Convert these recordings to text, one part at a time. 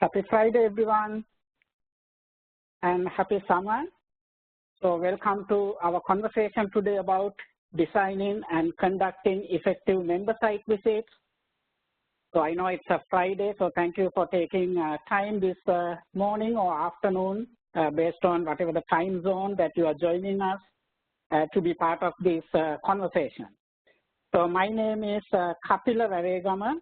Happy Friday, everyone, and happy summer. So welcome to our conversation today about designing and conducting effective member site visits. So I know it's a Friday, so thank you for taking time this morning or afternoon based on whatever the time zone that you are joining us to be part of this conversation. So my name is Kapila Varegama,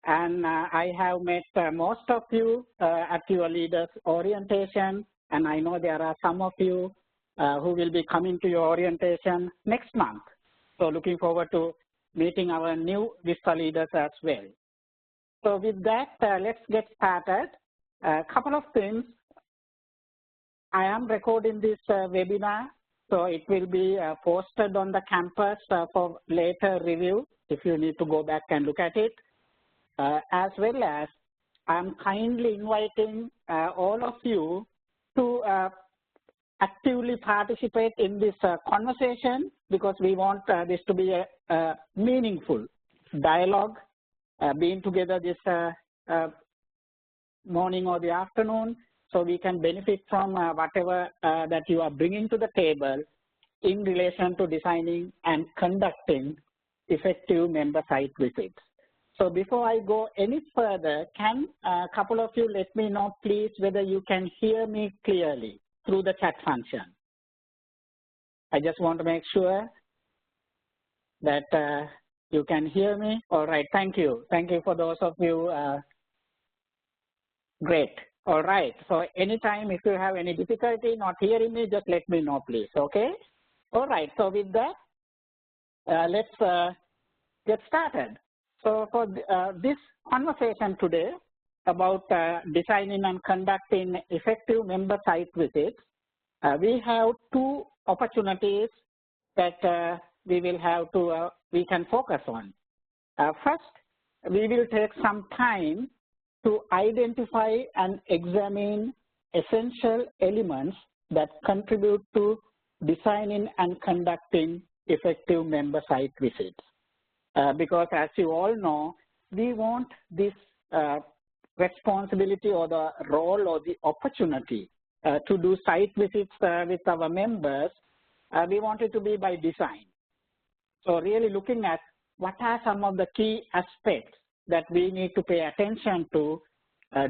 and I have met most of you at your leaders orientation, and I know there are some of you who will be coming to your orientation next month. So looking forward to meeting our new Vista leaders as well. So with that, let's get started. A couple of things. I am recording this webinar, so it will be posted on the campus for later review if you need to go back and look at it. As well as I'm kindly inviting all of you to actively participate in this conversation, because we want this to be a meaningful dialogue, being together this morning or the afternoon, so we can benefit from whatever that you are bringing to the table in relation to designing and conducting effective member site visits. So before I go any further, can a couple of you let me know, please, whether you can hear me clearly through the chat function? I just want to make sure that you can hear me. All right, thank you. Thank you for those of you. Great. All right, so anytime if you have any difficulty not hearing me, just let me know, please, okay? All right, so with that, let's get started. So for this conversation today about designing and conducting effective member site visits, we have two opportunities that we will have to, we can focus on. First, we will take some time to identify and examine essential elements that contribute to designing and conducting effective member site visits. Because as you all know, we want this responsibility or the role or the opportunity to do site visits with our members, we want it to be by design. So really looking at what are some of the key aspects that we need to pay attention to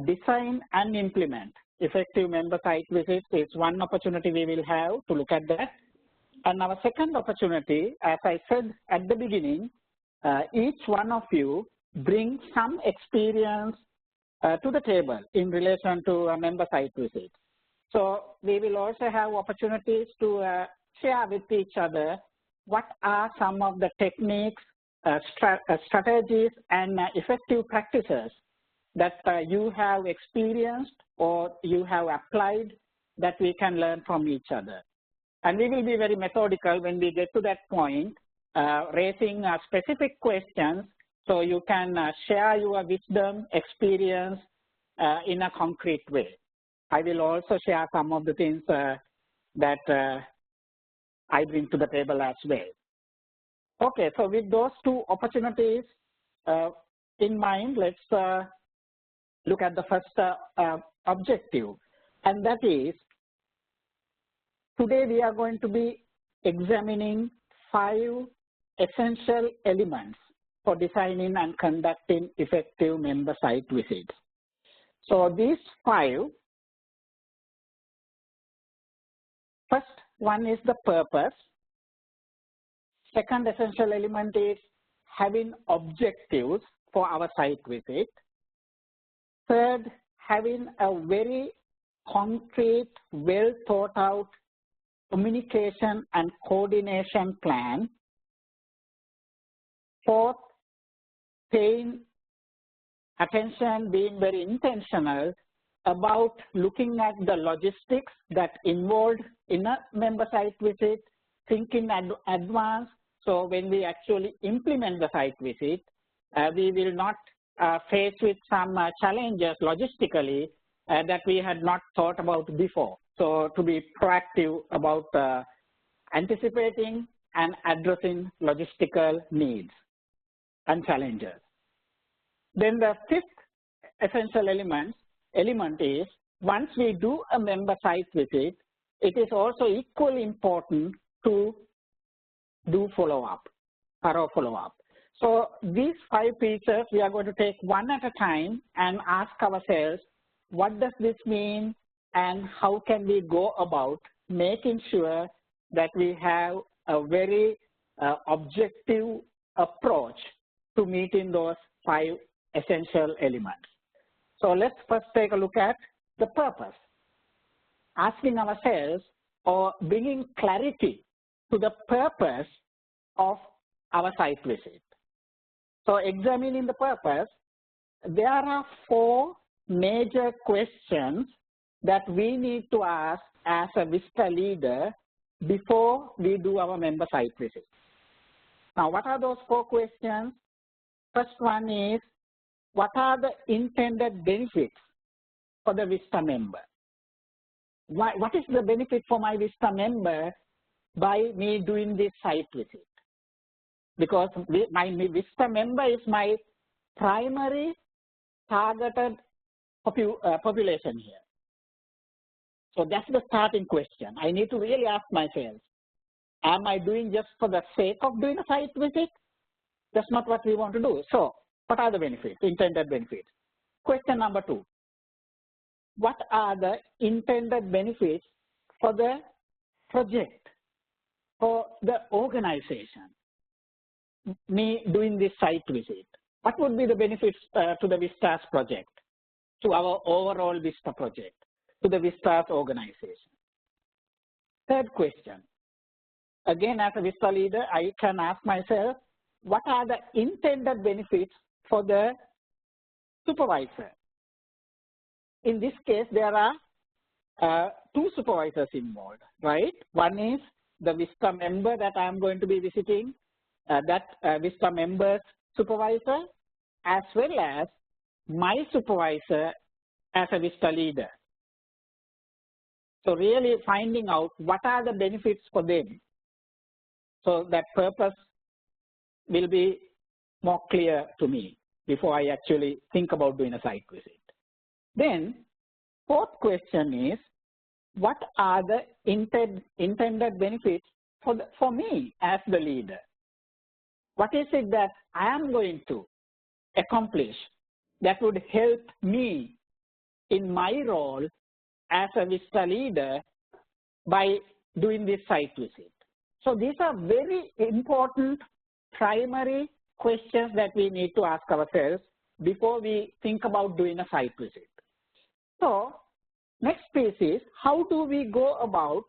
design and implement effective member site visits is one opportunity we will have to look at that. And our second opportunity, as I said at the beginning, each one of you bring some experience to the table in relation to a member site visit. So we will also have opportunities to share with each other what are some of the techniques, strategies, and effective practices that you have experienced or you have applied that we can learn from each other. And we will be very methodical when we get to that point, raising specific questions so you can share your wisdom, experience in a concrete way. I will also share some of the things that I bring to the table as well. Okay, so with those two opportunities in mind, let's look at the first objective, and that is today we are going to be examining 5 essential elements for designing and conducting effective member site visits. So these 5, first one is the purpose. Second essential element is having objectives for our site visit. Third, having a very concrete, well thought out communication and coordination plan. Fourth, paying attention, being very intentional about looking at the logistics that involved in a member site visit, thinking in advance, so when we actually implement the site visit, we will not face with some challenges logistically that we had not thought about before. So to be proactive about anticipating and addressing logistical needs and challenges. Then the fifth essential element element is, once we do a member site visit, it is also equally important to do follow-up, thorough follow-up. So these 5 features, we are going to take one at a time and ask ourselves, what does this mean and how can we go about making sure that we have a very objective approach to meeting those 5 essential elements. So let's first take a look at the purpose. Asking ourselves or bringing clarity to the purpose of our site visit. So examining the purpose, there are 4 major questions that we need to ask as a Vista leader before we do our member site visit. Now, what are those 4 questions? First one is, what are the intended benefits for the Vista member? What is the benefit for my Vista member by me doing this site visit? Because my Vista member is my primary targeted population here. So that's the starting question. I need to really ask myself, am I doing just for the sake of doing a site visit? That's not what we want to do. So what are the benefits, intended benefits? Question number 2. What are the intended benefits for the project, for the organization? Me doing this site visit, what would be the benefits to the Vista's project, to our overall Vista project, to the Vista's organization? Third question, again as a Vista leader, I can ask myself, what are the intended benefits for the supervisor? In this case, there are 2 supervisors involved, right? One is the Vista member that I am going to be visiting, Vista member's supervisor, as well as my supervisor as a Vista leader. So really finding out what are the benefits for them, so that purpose will be more clear to me before I actually think about doing a site visit. Then, 4th question is, what are the intended benefits for me as the leader? What is it that I am going to accomplish that would help me in my role as a Vista leader by doing this site visit? So these are very important primary questions that we need to ask ourselves before we think about doing a site visit. So next piece is, how do we go about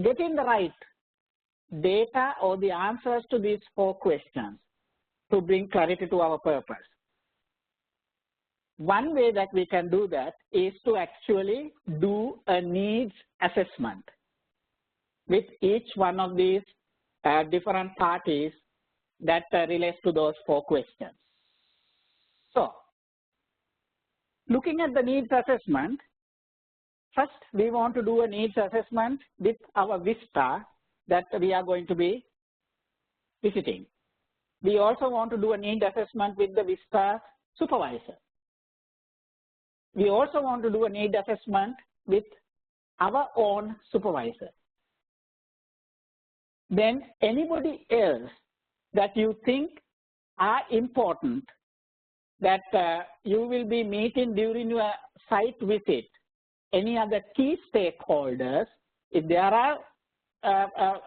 getting the right data or the answers to these 4 questions to bring clarity to our purpose? One way that we can do that is to actually do a needs assessment with each one of these different parties that relates to those 4 questions. So, looking at the needs assessment, first we want to do a needs assessment with our Vista that we are going to be visiting. We also want to do a need assessment with the Vista supervisor. We also want to do a need assessment with our own supervisor. Then anybody else that you think are important that you will be meeting during your site visit, any other key stakeholders, if there are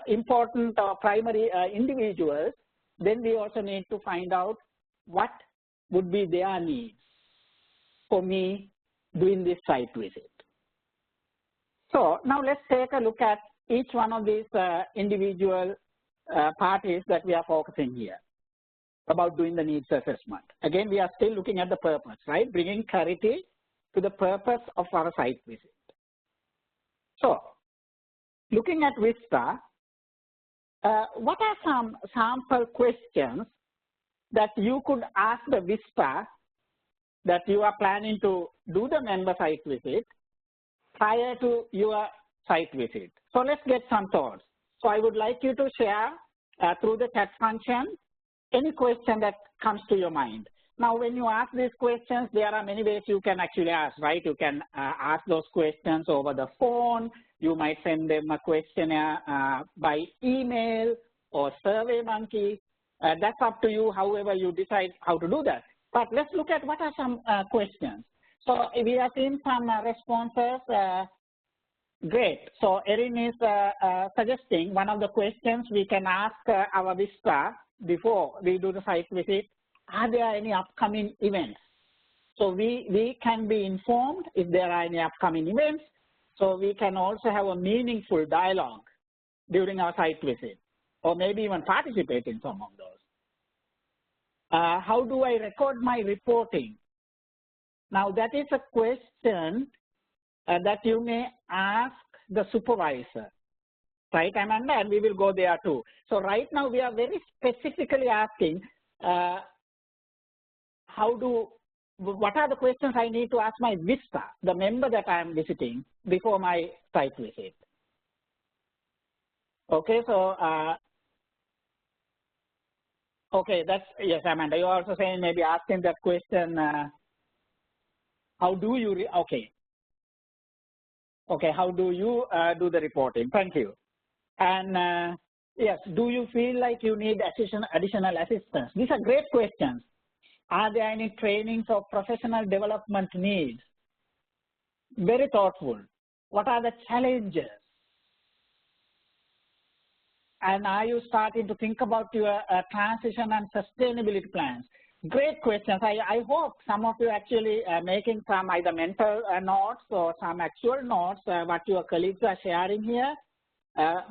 important primary individuals, then we also need to find out what would be their needs for me doing this site visit. So now let's take a look at each one of these individual parties that we are focusing here about doing the needs assessment. Again, we are still looking at the purpose, right? Bringing clarity to the purpose of our site visit. So, looking at Vista, what are some sample questions that you could ask the Vista that you are planning to do the member site visit prior to your site visit? So let's get some thoughts. So I would like you to share through the chat function any question that comes to your mind. Now, when you ask these questions, there are many ways you can actually ask, right? You can ask those questions over the phone. You might send them a questionnaire by email or SurveyMonkey. That's up to you, however you decide how to do that. But let's look at what are some questions. So we have seen some responses. Great. So Erin is suggesting one of the questions we can ask our Vista before we do the site visit. Are there any upcoming events? So we can be informed if there are any upcoming events. So we can also have a meaningful dialogue during our site visit, or maybe even participate in some of those. How do I record my reporting? Now that is a question that you may ask the supervisor, right, Amanda? And we will go there too. So right now we are very specifically asking, what are the questions I need to ask my Vista, the member that I am visiting, before my site visit? Okay, so, okay, that's, yes, Amanda, you're also saying maybe asking that question, how do you, okay, how do you do the reporting? Thank you. And yes, do you feel like you need additional assistance? These are great questions. Are there any trainings or professional development needs? Very thoughtful. What are the challenges? And are you starting to think about your transition and sustainability plans? Great questions. I hope some of you actually making some either mental notes or some actual notes what your colleagues are sharing here,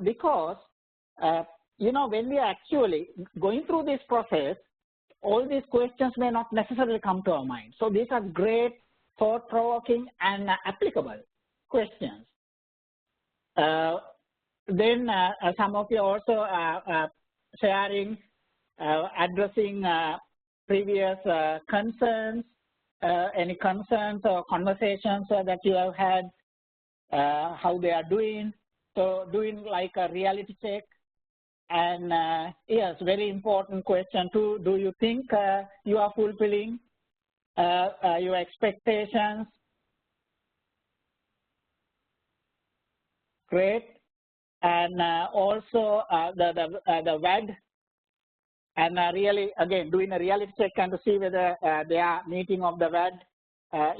because you know, when we are actually going through this process, all these questions may not necessarily come to our mind. So these are great, thought-provoking, and applicable questions. Then some of you also sharing, addressing previous concerns, any concerns or conversations that you have had, how they are doing. So doing like a reality check. And yes, very important question too. Do you think you are fulfilling your expectations? Great. And also the WAD, and really again doing a reality check and to see whether their meeting of the WAD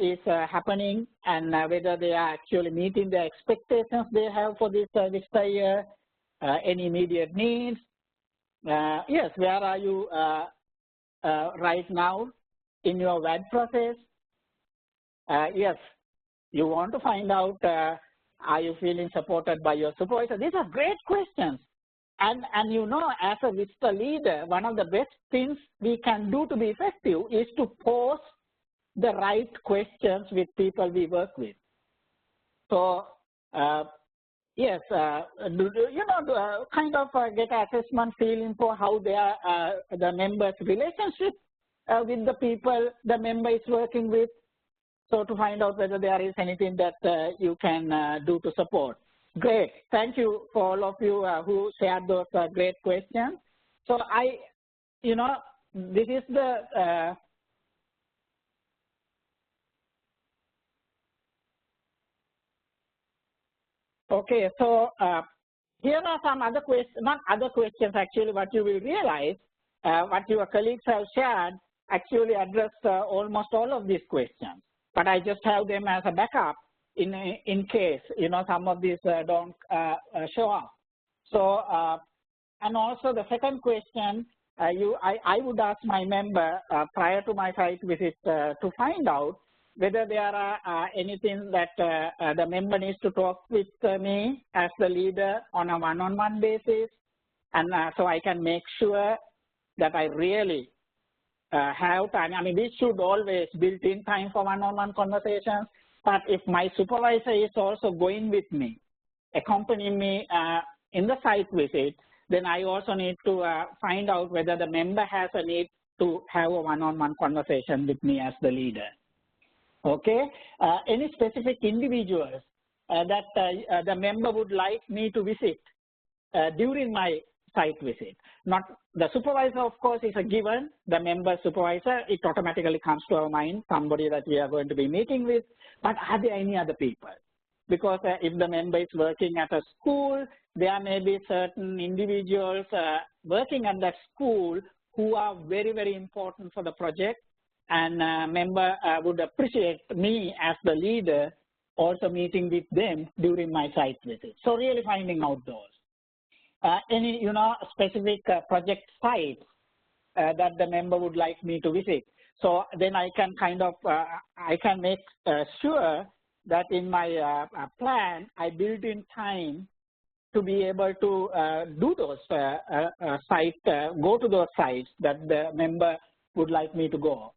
is happening, and whether they are actually meeting the expectations they have for this Vista year. Any immediate needs? Yes, where are you right now in your WAD process? Yes, you want to find out, are you feeling supported by your supervisor? These are great questions. And you know, as a Vista leader, one of the best things we can do to be effective is to pose the right questions with people we work with. So, yes, you know, kind of get assessment feeling for how they are, the members' relationship with the people the member is working with. So to find out whether there is anything that you can do to support. Great, thank you for all of you who shared those great questions. So you know, this is the okay, so here are some other questions, not other questions actually, what you will realize, what your colleagues have shared actually address almost all of these questions. But I just have them as a backup in case, you know, some of these don't show up. So, and also the second question, I would ask my member prior to my site visit to find out whether there are anything that the member needs to talk with me as the leader on a one-on-one basis, and so I can make sure that I really have time. I mean, we should always build in time for one-on-one conversations, but if my supervisor is also going with me, accompanying me in the site visit, then I also need to find out whether the member has a need to have a one-on-one conversation with me as the leader. Okay, any specific individuals that the member would like me to visit during my site visit. Not the supervisor, of course, is a given. The member supervisor, it automatically comes to our mind, somebody that we are going to be meeting with. But are there any other people? Because if the member is working at a school, there may be certain individuals working at that school who are very, very important for the project, and member would appreciate me as the leader also meeting with them during my site visit. So really finding out those. Any, specific project sites that the member would like me to visit. So then I can kind of, I can make sure that in my plan, I build in time to be able to do those go to those sites that the member would like me to go.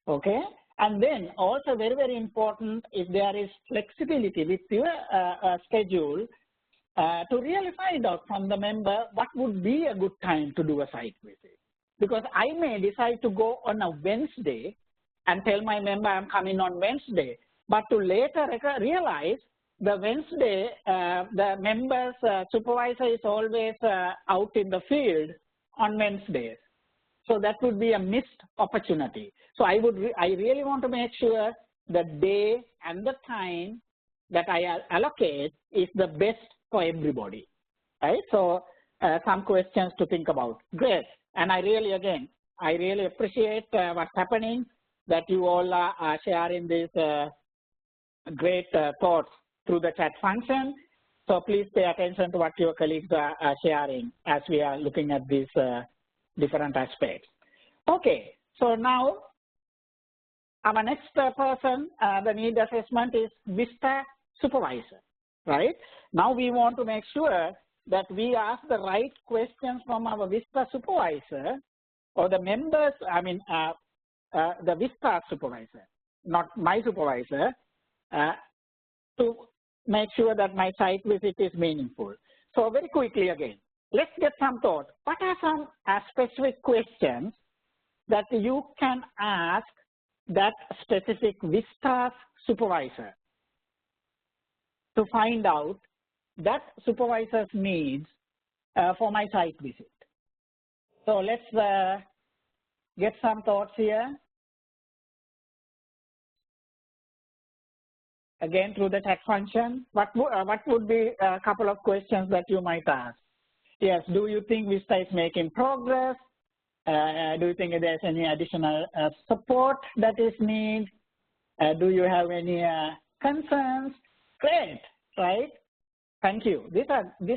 Okay, and then also very, very important, if there is flexibility with your schedule, to really find out from the member what would be a good time to do a site visit. Because I may decide to go on a Wednesday and tell my member I'm coming on Wednesday, but to later realize the Wednesday, the member's supervisor is always out in the field on Wednesdays. So that would be a missed opportunity. So I really want to make sure the day and the time that I allocate is the best for everybody, right? So some questions to think about. Great. And I really appreciate what's happening, that you all are sharing these great thoughts through the chat function. So please pay attention to what your colleagues are sharing as we are looking at these different aspects. Okay, so now our next person, the need assessment is Vista Supervisor, right? Now we want to make sure that we ask the right questions from our Vista Supervisor or the members, the Vista Supervisor, not my supervisor, to make sure that my site visit is meaningful. So very quickly again, let's get some thought. What are some specific questions that you can ask that specific Vista supervisor to find out that supervisor's needs for my site visit? So let's get some thoughts here. Again, through the chat function, what would be a couple of questions that you might ask? Yes, do you think Vista is making progress? Do you think there's any additional support that is needed? Do you have any concerns? Great, right? Thank you. These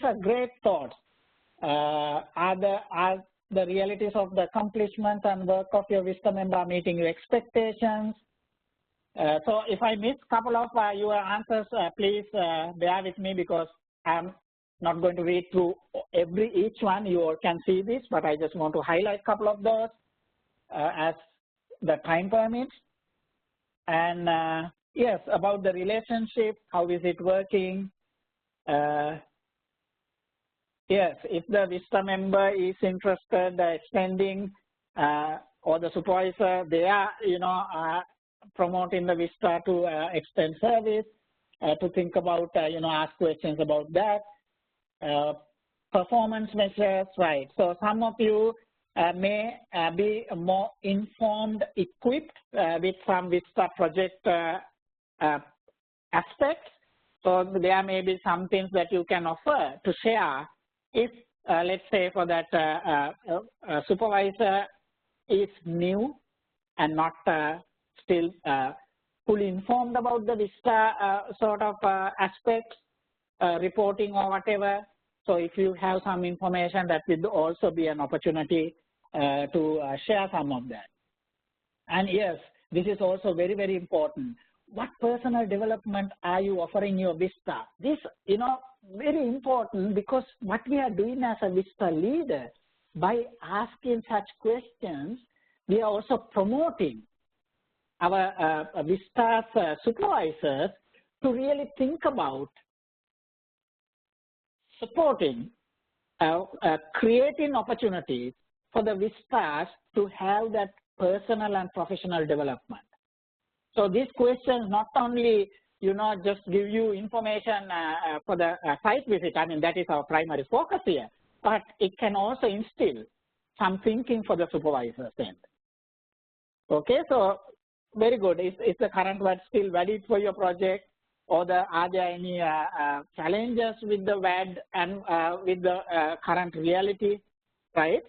are great thoughts. Are the realities of the accomplishments and work of your Vista member meeting your expectations? So if I miss a couple of your answers, please bear with me, because I'm not going to read through each one. You all can see this, but I just want to highlight a couple of those as the time permits. And yes, about the relationship, how is it working? Yes, if the Vista member is interested extending, or the supervisor, they are, promoting the Vista to extend service, to think about, ask questions about that. Performance measures, right? So some of you may be more informed, equipped with some Vista project aspects. So there may be some things that you can offer to share if, let's say, for that supervisor is new and not still fully informed about the Vista sort of aspects, reporting or whatever. So if you have some information, that will also be an opportunity to share some of that. And yes, this is also very, very important. What personal development are you offering your Vista? This, very important, because what we are doing as a Vista leader, by asking such questions, we are also promoting our Vista's supervisors to really think about supporting, creating opportunities for the Vistas to have that personal and professional development. So these questions not only, just give you information for the site visit, I mean, that is our primary focus here, but it can also instill some thinking for the supervisor's end. Okay, so very good. Is the current WAD still valid for your project, or are there any challenges with the WAD and with the current reality, right?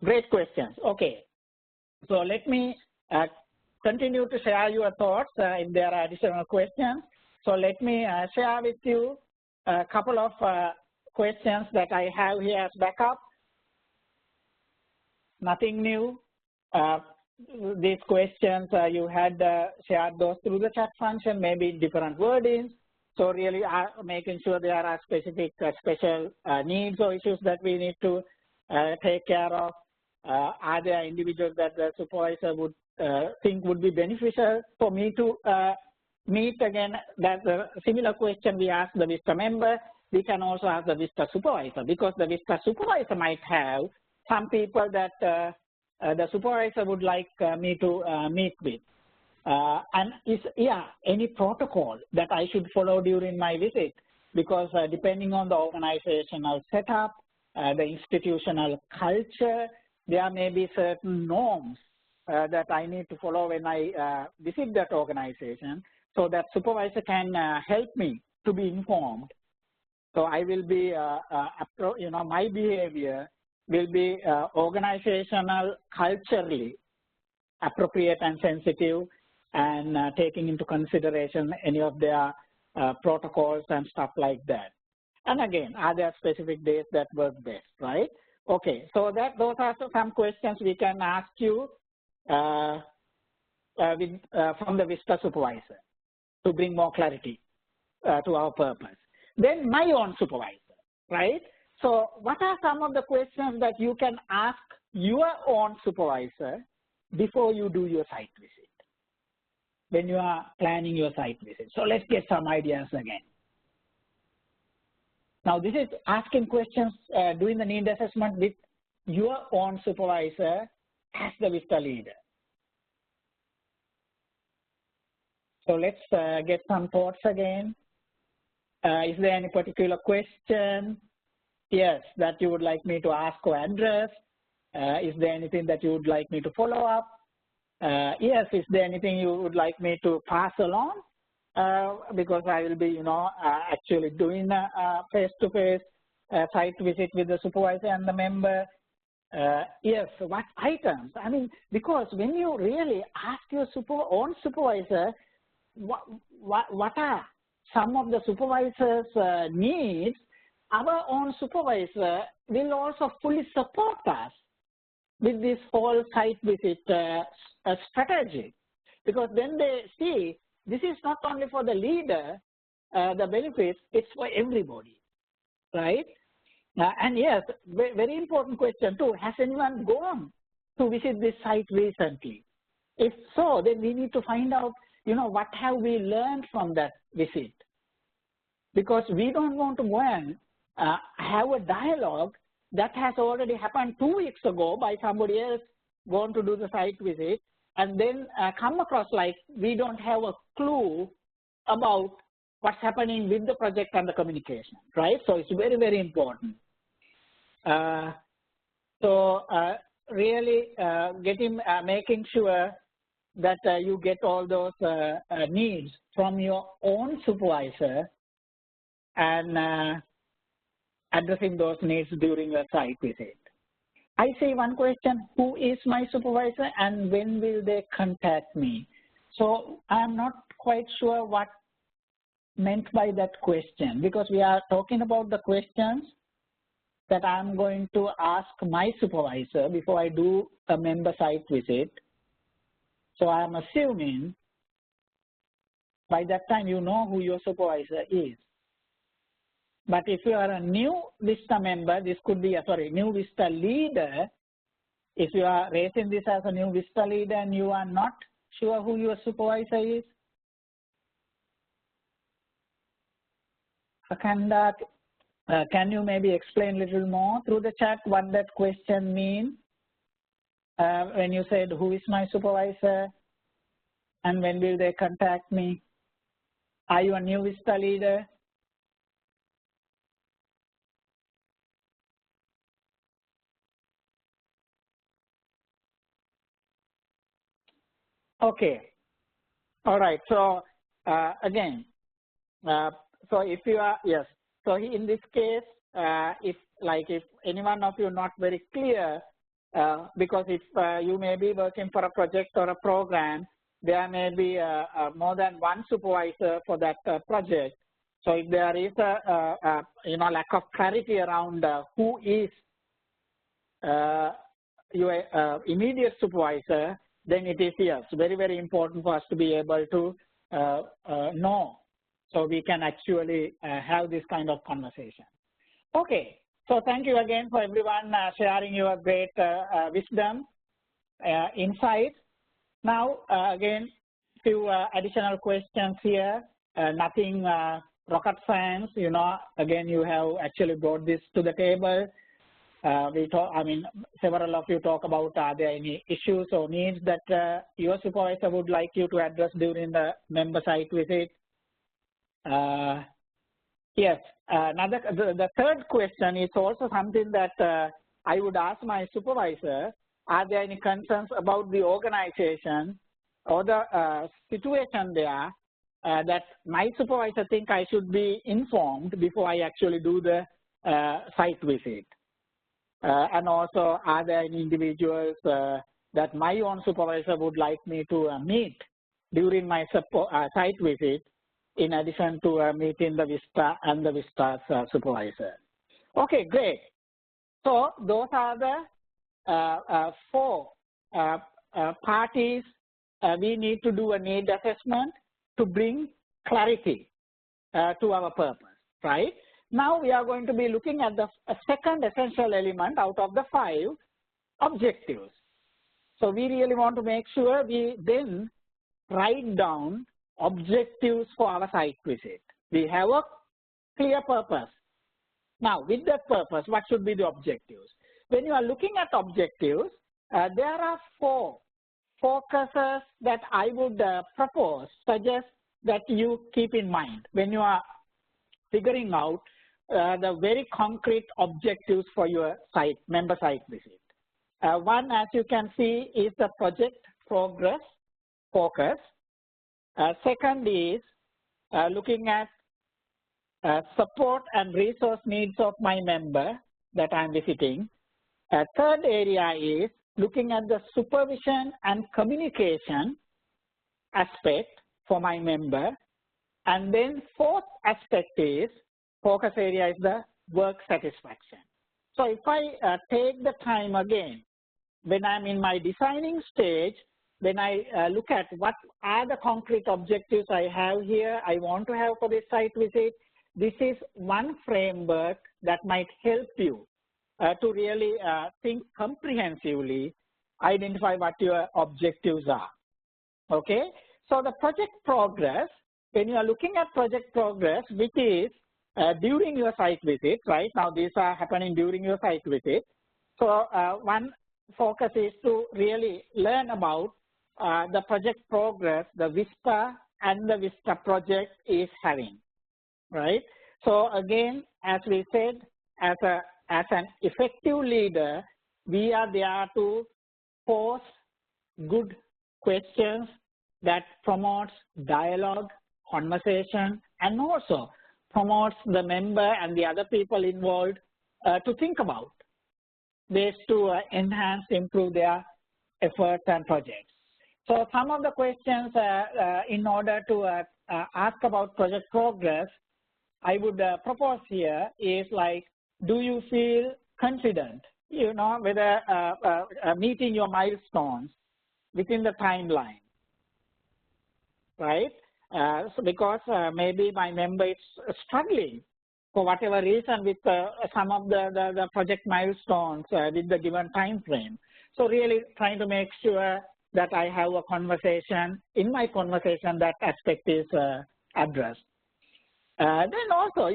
Great questions. Okay, so let me continue to share your thoughts if there are additional questions. So let me share with you a couple of questions that I have here as backup. Nothing new. These questions, you had shared those through the chat function, maybe different wordings. So really making sure there are specific special needs or issues that we need to take care of. Are there individuals that the supervisor would think would be beneficial for me to meet? Again, that's a similar question we ask the Vista member. We can also ask the Vista supervisor, because the Vista supervisor might have some people that the supervisor would like me to meet with. And any protocol that I should follow during my visit, because depending on the organizational setup, the institutional culture, there may be certain norms that I need to follow when I visit that organization, so that supervisor can help me to be informed. So I will be, my behavior will be organizational, culturally appropriate and sensitive, and taking into consideration any of their protocols and stuff like that. And again, are there specific days that work best, right? Okay, so those are some questions we can ask you from the Vista supervisor to bring more clarity to our purpose. Then my own supervisor, right? So what are some of the questions that you can ask your own supervisor before you do your site visit, when you are planning your site visit? So let's get some ideas again. Now this is asking questions, doing the need assessment with your own supervisor as the Vista leader. So let's get some thoughts again. Is there any particular question, yes, that you would like me to ask or address? Is there anything that you would like me to follow up? Yes, is there anything you would like me to pass along? Because I will be, actually doing a face-to-face site visit with the supervisor and the member. Yes, what items? I mean, because when you really ask your own supervisor, what are some of the supervisor's needs, our own supervisor will also fully support us with this whole site visit strategy. Because then they see this is not only for the leader, the benefits, it's for everybody, right? And yes, very important question too, has anyone gone to visit this site recently? If so, then we need to find out, what have we learned from that visit? Because we don't want to go and have a dialogue that has already happened 2 weeks ago by somebody else going to do the site visit, and then come across like we don't have a clue about what's happening with the project and the communication, right? So it's very, very important. Really making sure that you get all those needs from your own supervisor and addressing those needs during your site visit. I see one question, who is my supervisor and when will they contact me? So I'm not quite sure what meant by that question, because we are talking about the questions that I'm going to ask my supervisor before I do a member site visit. So I'm assuming by that time you know who your supervisor is. But if you are a new Vista member, this could be new Vista leader. If you are raising this as a new Vista leader and you are not sure who your supervisor is, Akanda, can you maybe explain a little more through the chat what that question means? When you said, who is my supervisor and when will they contact me? Are you a new Vista leader? Okay. All right. So again, so if you are, yes. So in this case, if any one of you not very clear, because if you may be working for a project or a program, there may be more than one supervisor for that project. So if there is a lack of clarity around who is your immediate supervisor, then it is, yes, very, very important for us to be able to know, so we can actually have this kind of conversation. Okay, so thank you again for everyone sharing your great wisdom, insights. Now, again, few additional questions here, nothing rocket science, again, you have actually brought this to the table. Several of you talk about, are there any issues or needs that your supervisor would like you to address during the member site visit? Yes, the third question is also something that I would ask my supervisor. Are there any concerns about the organization or the situation there that my supervisor think I should be informed before I actually do the site visit? And also, are there any individuals that my own supervisor would like me to meet during my site visit, in addition to meeting the Vista and the Vista's supervisor? Okay, great. So those are the four parties we need to do a need assessment to bring clarity to our purpose, right? Now we are going to be looking at the second essential element out of the 5, objectives. So we really want to make sure we then write down objectives for our site visit. We have a clear purpose. Now, with that purpose, what should be the objectives? When you are looking at objectives, there are 4 focuses that I would suggest that you keep in mind when you are figuring out the very concrete objectives for your member site visit. One, as you can see, is the project progress focus. Second is looking at support and resource needs of my member that I'm visiting. Third area is looking at the supervision and communication aspect for my member. And then fourth aspect is, focus area is the work satisfaction. So if I take the time again, when I'm in my designing stage, when I look at what are the concrete objectives I have here, I want to have for this site visit, this is one framework that might help you to really think comprehensively, identify what your objectives are. Okay, so the project progress, when you are looking at project progress, which is during your site visit, right? Now these are happening during your site visit. So one focus is to really learn about the project progress the Vista and the Vista project is having, right? So again, as we said, as an effective leader, we are there to pose good questions that promotes dialogue, conversation, and also promotes the member and the other people involved to think about ways to enhance, improve their efforts and projects. So some of the questions in order to ask about project progress, I would propose here is like, do you feel confident, whether meeting your milestones within the timeline, right? So because maybe my member is struggling for whatever reason with some of the project milestones with the given time frame. So really trying to make sure that I have a conversation, in my conversation that aspect is addressed. Then also,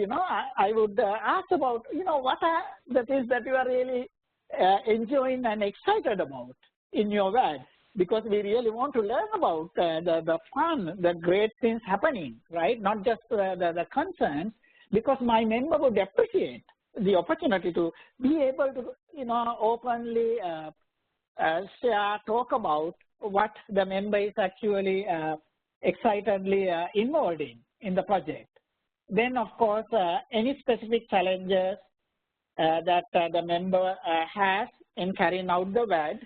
I would ask about, what are the things that you are really enjoying and excited about in your work, because we really want to learn about the fun, the great things happening, right? Not just the concerns, because my member would appreciate the opportunity to be able to, openly talk about what the member is actually excitedly involved in the project. Then, of course, any specific challenges that the member has in carrying out the work,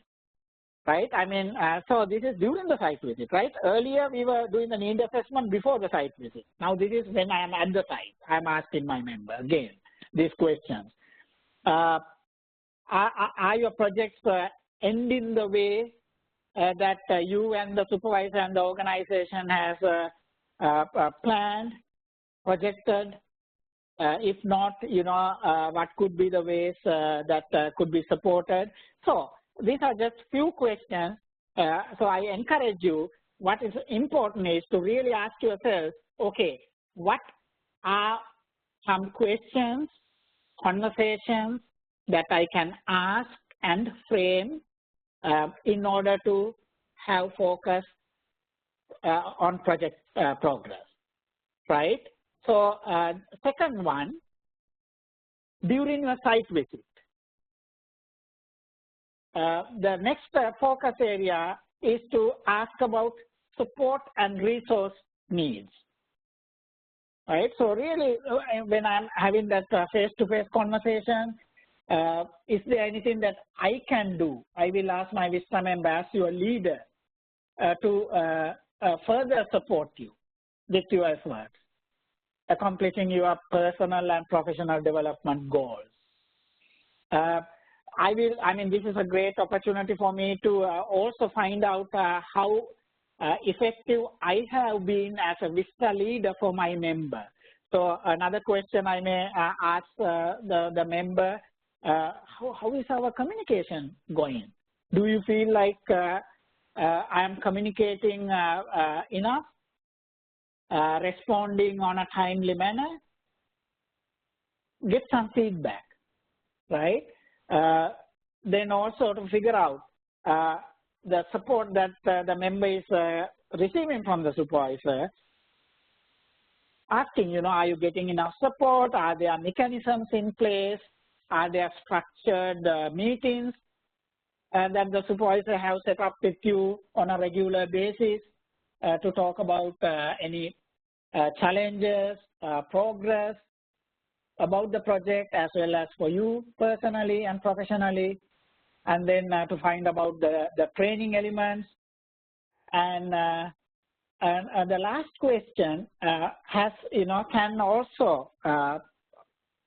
right? I mean, so this is during the site visit, right? Earlier, we were doing the need assessment before the site visit. Now, this is when I am at the site. I'm asking my member, again, these questions. Are your projects end in the way that you and the supervisor and the organization has planned, projected? If not, what could be the ways that could be supported? So these are just few questions. So I encourage you, what is important is to really ask yourself, okay, what are some questions, conversations that I can ask and frame in order to have focus on project progress, right? So second one, during a site visit, the next focus area is to ask about support and resource needs, right? So really, when I'm having that face-to-face conversation, is there anything that I can do? I will ask my Vista member as your leader to further support you with your efforts, accomplishing your personal and professional development goals. I mean, this is a great opportunity for me to also find out how effective I have been as a Vista leader for my member. So another question I may ask the member, how is our communication going? Do you feel like I am communicating enough? Responding on a timely manner? Get some feedback, right? Then also to figure out the support that the member is receiving from the supervisor. Asking, are you getting enough support? Are there mechanisms in place? Are there structured meetings that the supervisor have set up with you on a regular basis to talk about any challenges, progress about the project, as well as for you personally and professionally, and then to find about the training elements. And the last question has, can also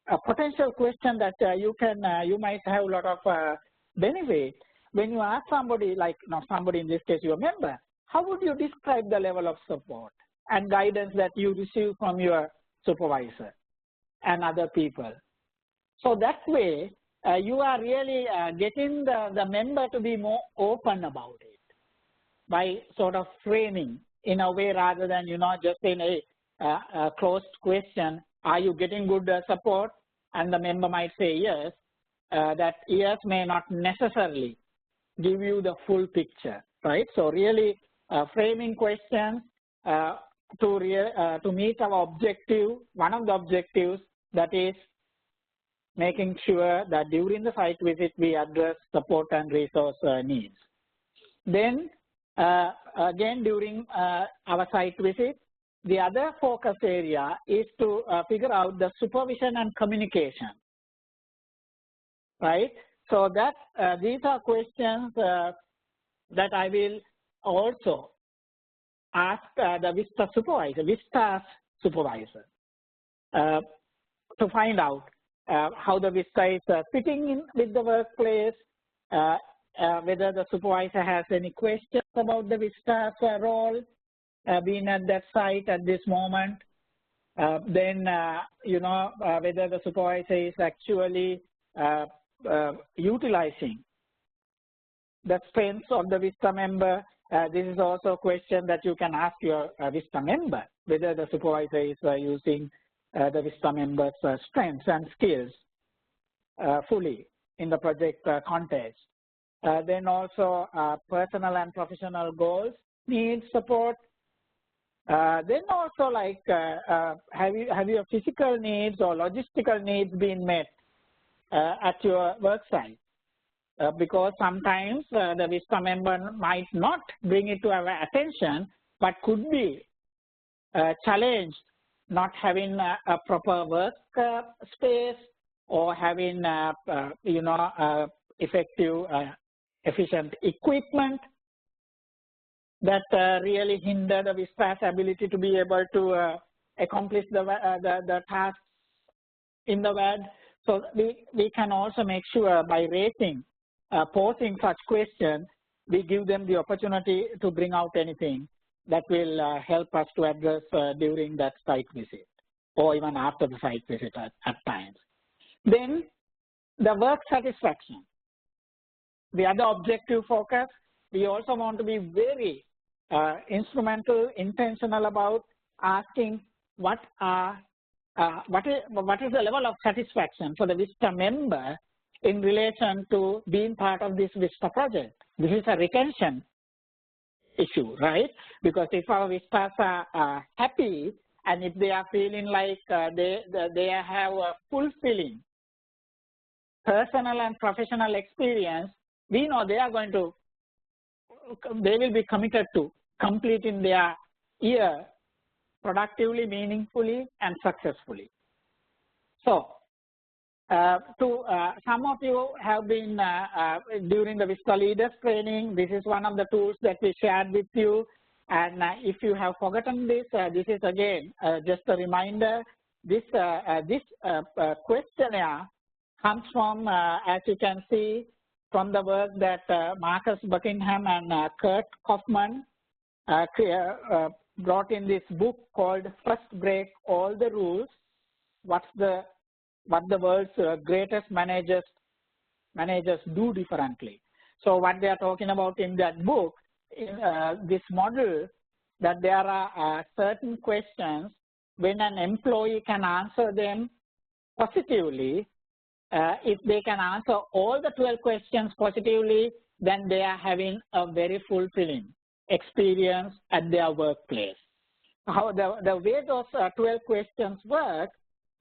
a potential question that you might have a lot of benefit. When you ask somebody, like somebody in this case, your member, how would you describe the level of support and guidance that you receive from your supervisor and other people? So that way, you are really getting the member to be more open about it by sort of framing in a way rather than, just in a closed question, are you getting good support? And the member might say yes. That yes may not necessarily give you the full picture, right? So really framing questions to meet our objective, one of the objectives, that is making sure that during the site visit we address support and resource needs. Then again, during our site visit, the other focus area is to figure out the supervision and communication, right? So that these are questions that I will also ask the Vista supervisor, Vista's supervisor, to find out how the Vista is fitting in with the workplace, whether the supervisor has any questions about the Vista's role being at that site at this moment. Then, whether the supervisor is actually utilizing the strengths of the Vista member. This is also a question that you can ask your Vista member, whether the supervisor is using the Vista member's strengths and skills fully in the project context. Then also personal and professional goals, needs, support. Then also like have your physical needs or logistical needs been met at your work site? because sometimes the Vista member might not bring it to our attention, but could be challenged not having a proper work space or having effective, efficient equipment that really hinder the Vista's ability to be able to accomplish the task in the WAD. So we can also make sure by posing such questions, we give them the opportunity to bring out anything that will help us to address during that site visit or even after the site visit at times. Then the work satisfaction. The other objective focus, we also want to be very intentional about asking what is the level of satisfaction for the Vista member in relation to being part of this Vista project. This is a retention issue, right? Because if our Vistas are happy and if they are feeling like they have a fulfilling personal and professional experience, we know they will be committed to completing their year productively, meaningfully, and successfully. So, some of you have been during the Vista Leaders training. This is one of the tools that we shared with you. And if you have forgotten this, this is again just a reminder. This questionnaire comes from, as you can see, from the work that Marcus Buckingham and Kurt Kaufman brought in this book called First Break All the Rules, what the world's greatest managers do differently. So what they are talking about in that book, this model, that there are certain questions when an employee can answer them positively. If they can answer all the 12 questions positively, then they are having a very fulfilling experience at their workplace. How the way those 12 questions work,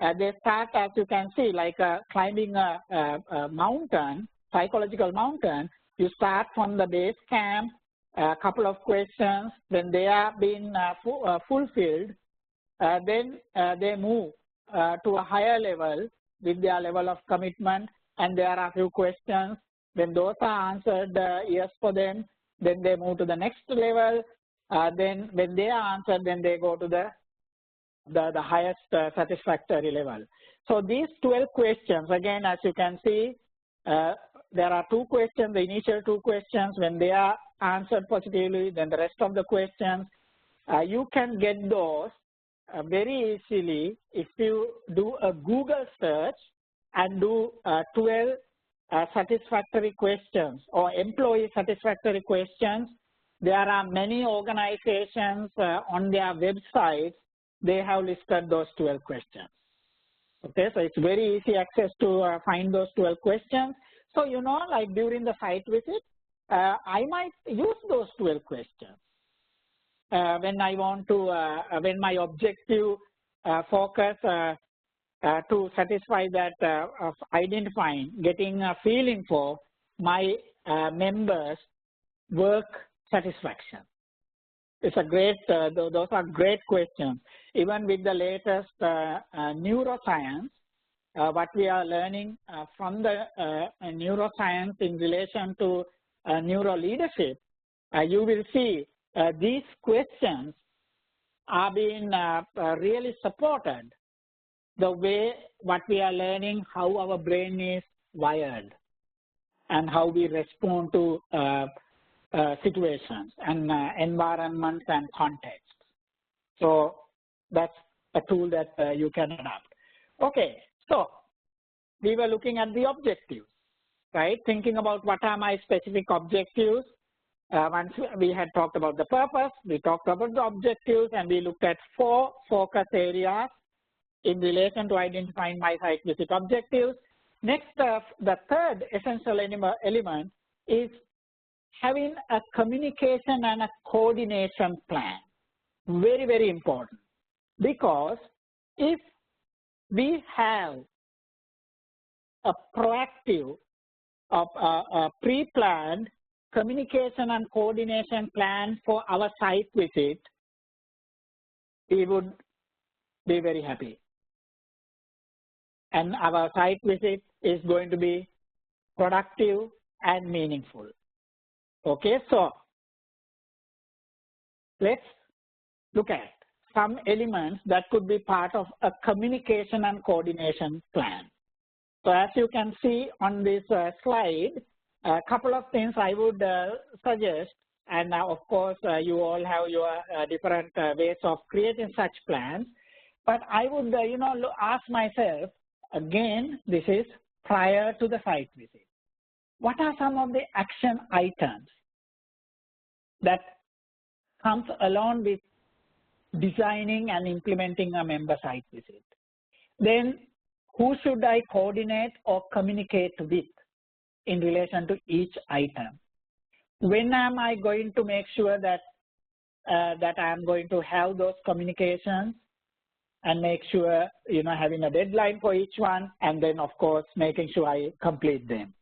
they start, as you can see, like climbing a mountain, psychological mountain. You start from the base camp, a couple of questions, then they are being fulfilled. Then they move to a higher level with their level of commitment, and there are a few questions. When those are answered yes for them, then they move to the next level. Then when they are answered, then they go to the highest satisfactory level. So these 12 questions, again, as you can see, there are 2 questions, the initial 2 questions. When they are answered positively, then the rest of the questions, you can get those very easily if you do a Google search and do 12 satisfactory questions or employee satisfactory questions. There are many organizations on their websites, they have listed those 12 questions. Okay, so it's very easy access to find those 12 questions. So, you know, like during the site visit, I might use those 12 questions. When I want to, when my objective focus to satisfy that of identifying, getting a feeling for my members' work satisfaction. It's a great, those are great questions. Even with the latest neuroscience, what we are learning from the neuroscience in relation to neuro leadership, you will see these questions are being really supported the way what we are learning, how our brain is wired and how we respond to situations and environments and contexts. So that's a tool that you can adopt. Okay, so we were looking at the objectives, right? Thinking about what are my specific objectives. Once we had talked about the purpose, we talked about the objectives, and we looked at 4 focus areas in relation to identifying my site visit objectives. Next, the third essential element is having a communication and a coordination plan. Very, very important, because if we have a proactive of a pre-planned communication and coordination plan for our site visit, we would be very happy. And our site visit is going to be productive and meaningful. Okay, so let's look at some elements that could be part of a communication and coordination plan. So as you can see on this slide, a couple of things I would suggest, and of course you all have your different ways of creating such plans, but I would ask myself, again, this is prior to the site visit. What are some of the action items that comes along with designing and implementing a member site visit? Then who should I coordinate or communicate with in relation to each item? When am I going to make sure that that I am going to have those communications and make sure, having a deadline for each one, and then of course making sure I complete them,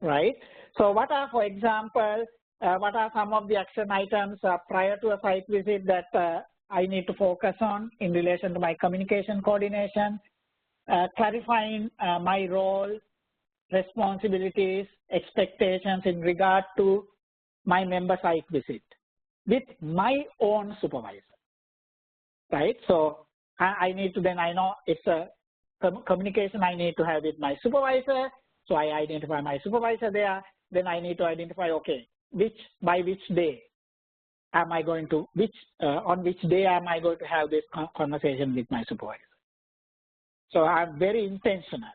right? So what are, for example, what are some of the action items prior to a site visit that I need to focus on in relation to my communication coordination? Clarifying my role, responsibilities, expectations in regard to my member site visit with my own supervisor, right? So I need to, then I know it's a communication I need to have with my supervisor. So I identify my supervisor there. Then I need to identify, okay, by which day am I going to, on which day am I going to have this conversation with my supervisor? So I'm very intentional,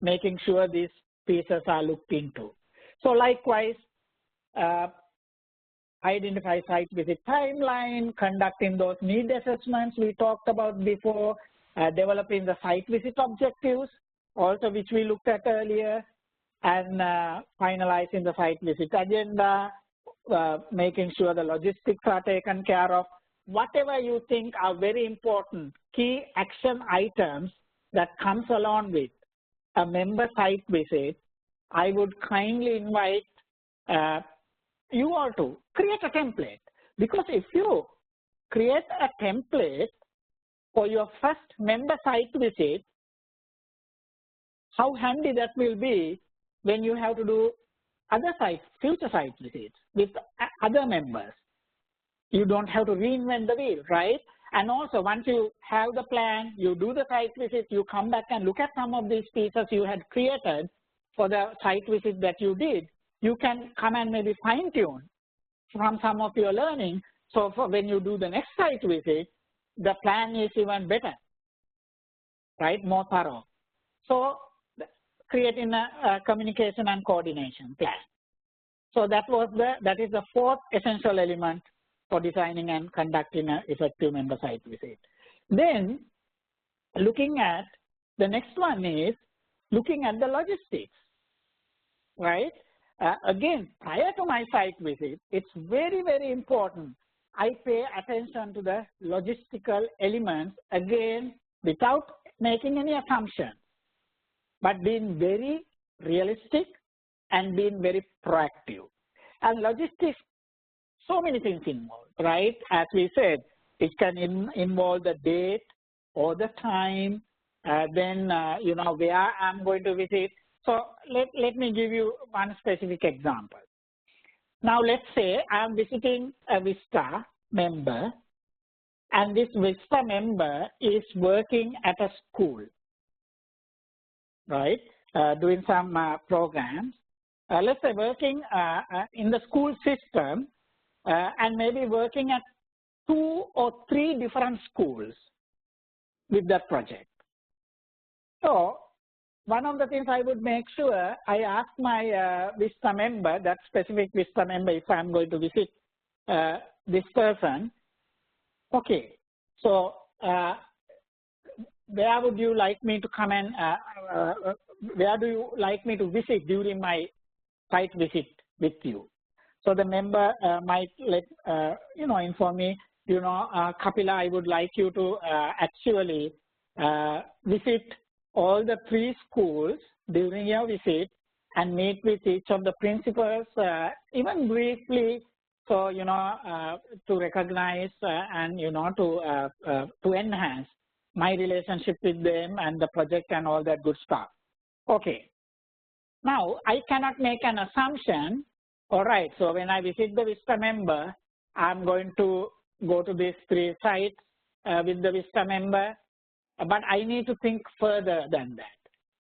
making sure these pieces are looked into. So likewise, identify site visit timeline, conducting those need assessments we talked about before, developing the site visit objectives, also which we looked at earlier, and finalizing the site visit agenda, making sure the logistics are taken care of. Whatever you think are very important key action items that comes along with a member site visit, I would kindly invite you all to create a template. Because if you create a template for your first member site visit, how handy that will be when you have to do other future site visits with other members. You don't have to reinvent the wheel, right? And also, once you have the plan, you do the site visit, you come back and look at some of these pieces you had created for the site visit that you did. You can come and maybe fine-tune from some of your learning. So for when you do the next site visit, the plan is even better, right? More thorough. So creating a communication and coordination plan. So that is the fourth essential element for designing and conducting an effective member site visit. Then looking at, the next one is looking at the logistics, right? Again, prior to my site visit, it's very, very important I pay attention to the logistical elements, again, without making any assumptions, but being very realistic and being very proactive. And logistics, so many things involved, right? As we said, it can involve the date or the time, then, where I'm going to visit. So let me give you one specific example. Now, let's say I'm visiting a Vista member, and this Vista member is working at a school, right? Doing some programs. Let's say working in the school system, and maybe working at 2 or 3 different schools with that project. So one of the things I would make sure I ask my Vista member, that specific Vista member, if I'm going to visit this person, okay, so where would you like me to come and, where do you like me to visit during my site visit with you? So the member might inform me, Kapila, I would like you to actually visit all the 3 schools during your visit and meet with each of the principals, even briefly, so, to recognize and, to enhance my relationship with them and the project and all that good stuff. Okay. Now, I cannot make an assumption, all right, so when I visit the Vista member, I'm going to go to these 3 sites with the Vista member, but I need to think further than that.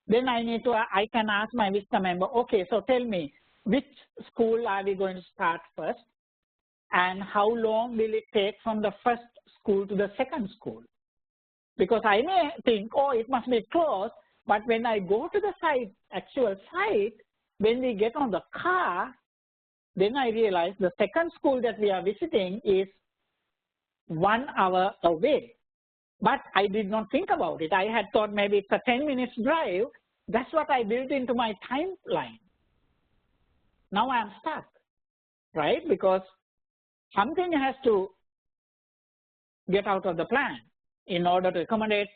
Then I can ask my Vista member, okay, so tell me, which school are we going to start first? And how long will it take from the first school to the second school? Because I may think, oh, it must be close, but when I go to the actual site, when we get on the car, then I realize the second school that we are visiting is 1 hour away. But I did not think about it. I had thought maybe it's a 10 minutes drive. That's what I built into my timeline. Now I'm stuck, right? Because something has to get out of the plan in order to accommodate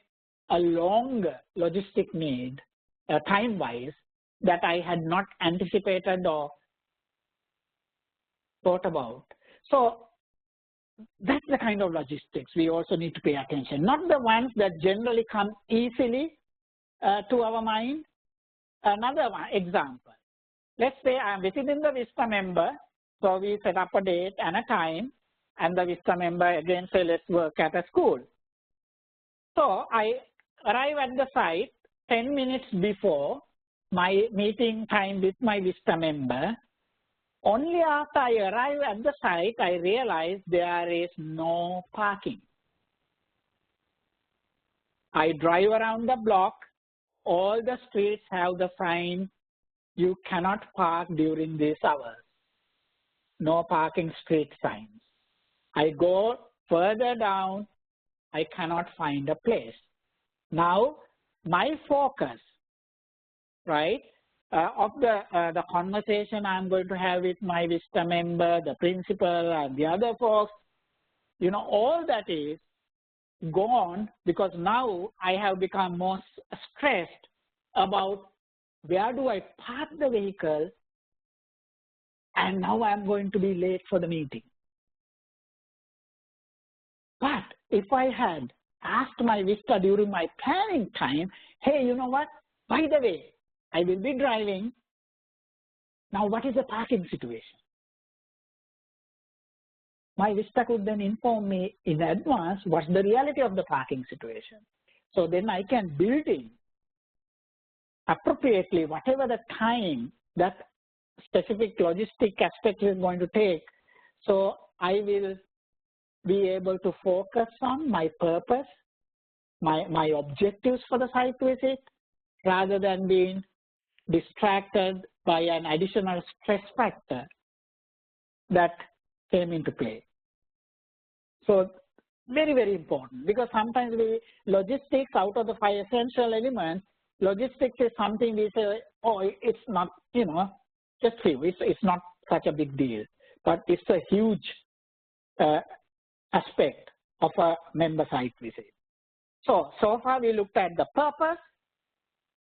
a longer logistic need, time-wise, that I had not anticipated or thought about. So that's the kind of logistics we also need to pay attention, not the ones that generally come easily to our mind. Another example, let's say I'm visiting the Vista member, so we set up a date and a time, and the Vista member again say, let's work at a school. So I arrive at the site 10 minutes before my meeting time with my Vista member. Only after I arrive at the site, I realize there is no parking. I drive around the block. All the streets have the sign, you cannot park during these hours. No parking street signs. I go further down, I cannot find a place. Now, my focus, right, of the conversation I'm going to have with my Vista member, the principal, and the other folks, all that is gone because now I have become more stressed about where do I park the vehicle, and now I'm going to be late for the meeting. But if I had asked my Vista during my planning time, hey, you know what, by the way, I will be driving. Now, what is the parking situation? My Vista could then inform me in advance what's the reality of the parking situation. So then I can build in appropriately whatever the time that specific logistic aspect is going to take. So I will be able to focus on my purpose, my objectives for the site visit, rather than being distracted by an additional stress factor that came into play. So very, very important, because sometimes logistics, out of the 5 essential elements, logistics is something we say, oh, it's not, just few, it's not such a big deal, but it's a huge aspect of a member site visit. So far we looked at the purpose,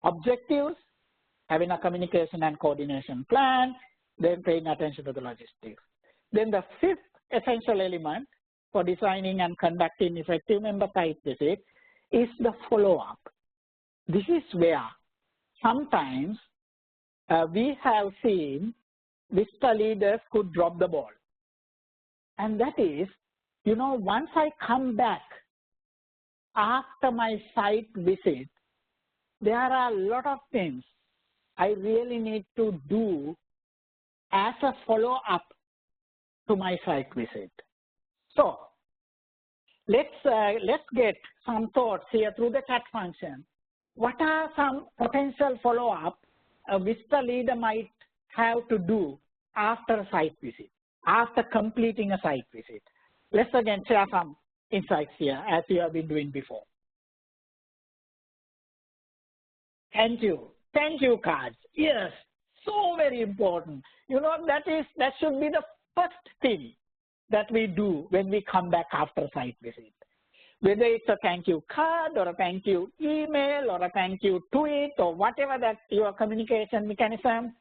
objectives, having a communication and coordination plan, then paying attention to the logistics. Then the 5th essential element for designing and conducting effective member site visit is the follow-up. This is where sometimes we have seen Vista leaders could drop the ball. And that is, once I come back after my site visit, there are a lot of things I really need to do as a follow-up to my site visit. So let's get some thoughts here through the chat function. What are some potential follow-up a Vista leader might have to do after a site visit, after completing a site visit? Let's again share some insights here as we have been doing before. Thank you. Thank you cards. Yes, so very important. That should be the first thing that we do when we come back after site visit. Whether it's a thank you card or a thank you email or a thank you tweet or whatever that your communication mechanism,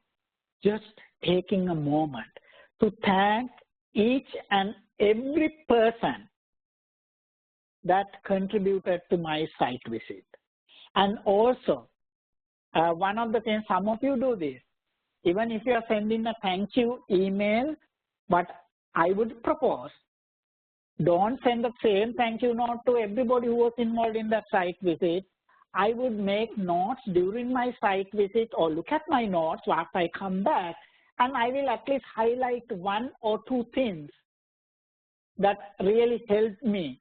just taking a moment to thank each and every person that contributed to my site visit. And also, one of the things, some of you do this, even if you are sending a thank you email, but I would propose, don't send the same thank you note to everybody who was involved in that site visit. I would make notes during my site visit or look at my notes after I come back, and I will at least highlight one or two things that really helped me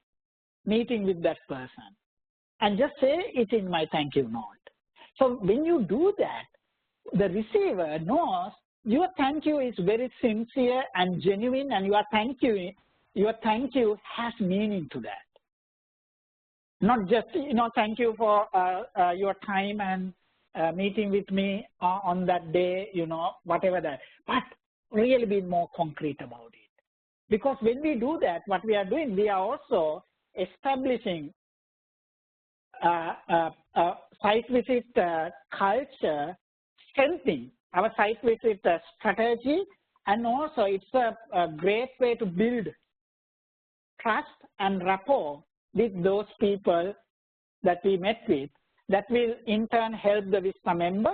meeting with that person, and just say it in my thank you note. So when you do that, the receiver knows your thank you is very sincere and genuine, and your thank you has meaning to that. Not just, thank you for your time and meeting with me on that day, whatever that, but really be more concrete about it. Because when we do that, what we are doing, we are also establishing site visit culture, strengthening our site visit strategy, and also it's a great way to build trust and rapport with those people that we met with. That will in turn help the Vista member,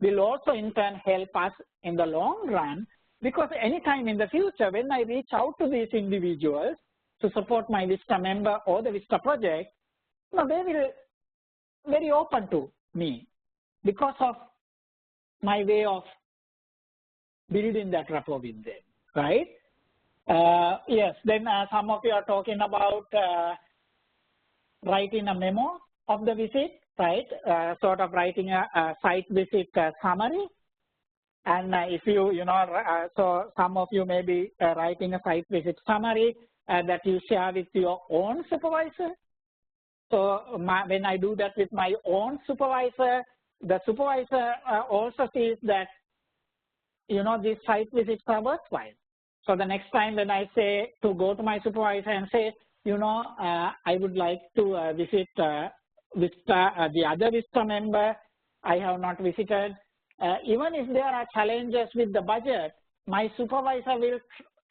will also in turn help us in the long run, because anytime in the future when I reach out to these individuals to support my Vista member or the Vista project, they will very open to me because of my way of building that rapport with them, right? Yes, then some of you are talking about writing a memo of the visit, right? Sort of writing a site visit summary. And if you, so some of you may be writing a site visit summary that you share with your own supervisor. So when I do that with my own supervisor, the supervisor also sees that, these site visits are worthwhile. So the next time when I say to go to my supervisor and say, I would like to visit Vista, the other Vista member I have not visited, even if there are challenges with the budget, my supervisor will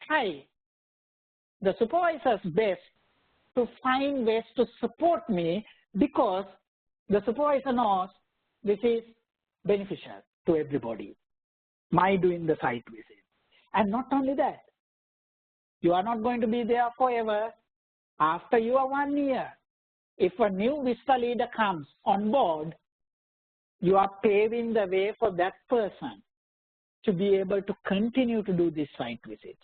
try the supervisor's best to find ways to support me, because the supervisor knows this is beneficial to everybody, my doing the site visit. And not only that, you are not going to be there forever. After your 1 year, if a new Vista leader comes on board, you are paving the way for that person to be able to continue to do these site visits.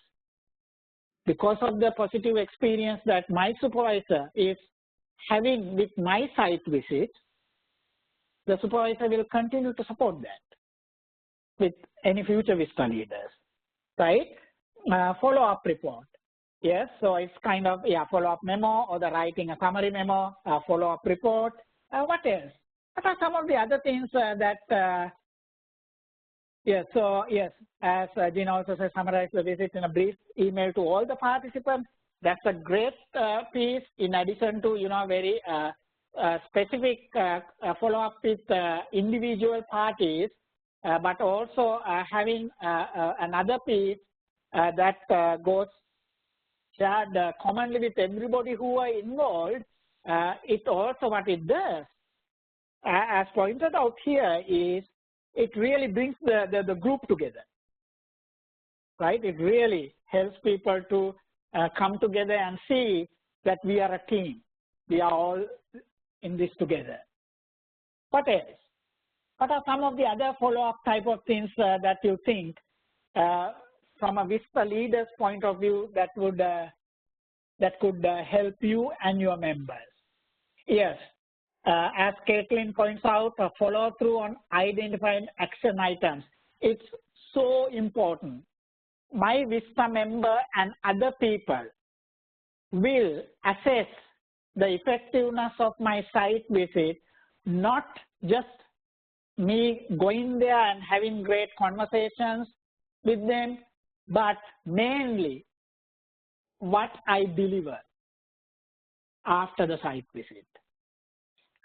Because of the positive experience that my supervisor is having with my site visits, the supervisor will continue to support that with any future Vista leaders, right? Follow-up report. Yes, so it's kind of, follow-up memo, or the writing a summary memo, follow-up report. What else? What are some of the other things that, yes, as Gina also says, summarize the visit in a brief email to all the participants. That's a great piece, in addition to, very specific follow-up with individual parties, but also having another piece that goes shared commonly with everybody who are involved. It also, what it does, as pointed out here, is it really brings the group together, right? It really helps people to come together and see that we are a team. We are all in this together. What else? What are some of the other follow-up type of things that you think from a Vista leader's point of view that could help you and your members? Yes, as Caitlin points out, a follow-through on identifying action items. It's so important. My Vista member and other people will assess the effectiveness of my site visit, not just me going there and having great conversations with them, but mainly what I deliver after the site visit.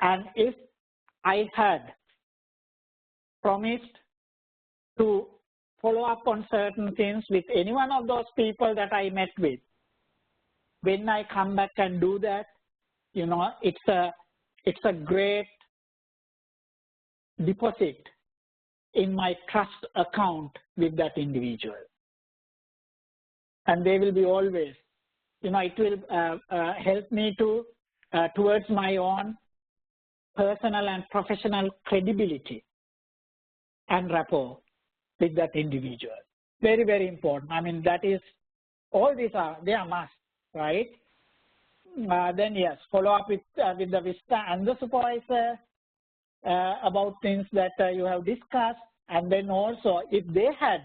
And if I had promised to follow up on certain things with any one of those people that I met with. When I come back and do that, you know, it's a great deposit in my trust account with that individual. And they will be always, you know, it will help me to towards my own personal and professional credibility and rapport with that individual. Very, very important. I mean, that is, all these are, they are must, right? Then yes, follow up with the Vista and the supervisor about things that you have discussed. And then also, if they had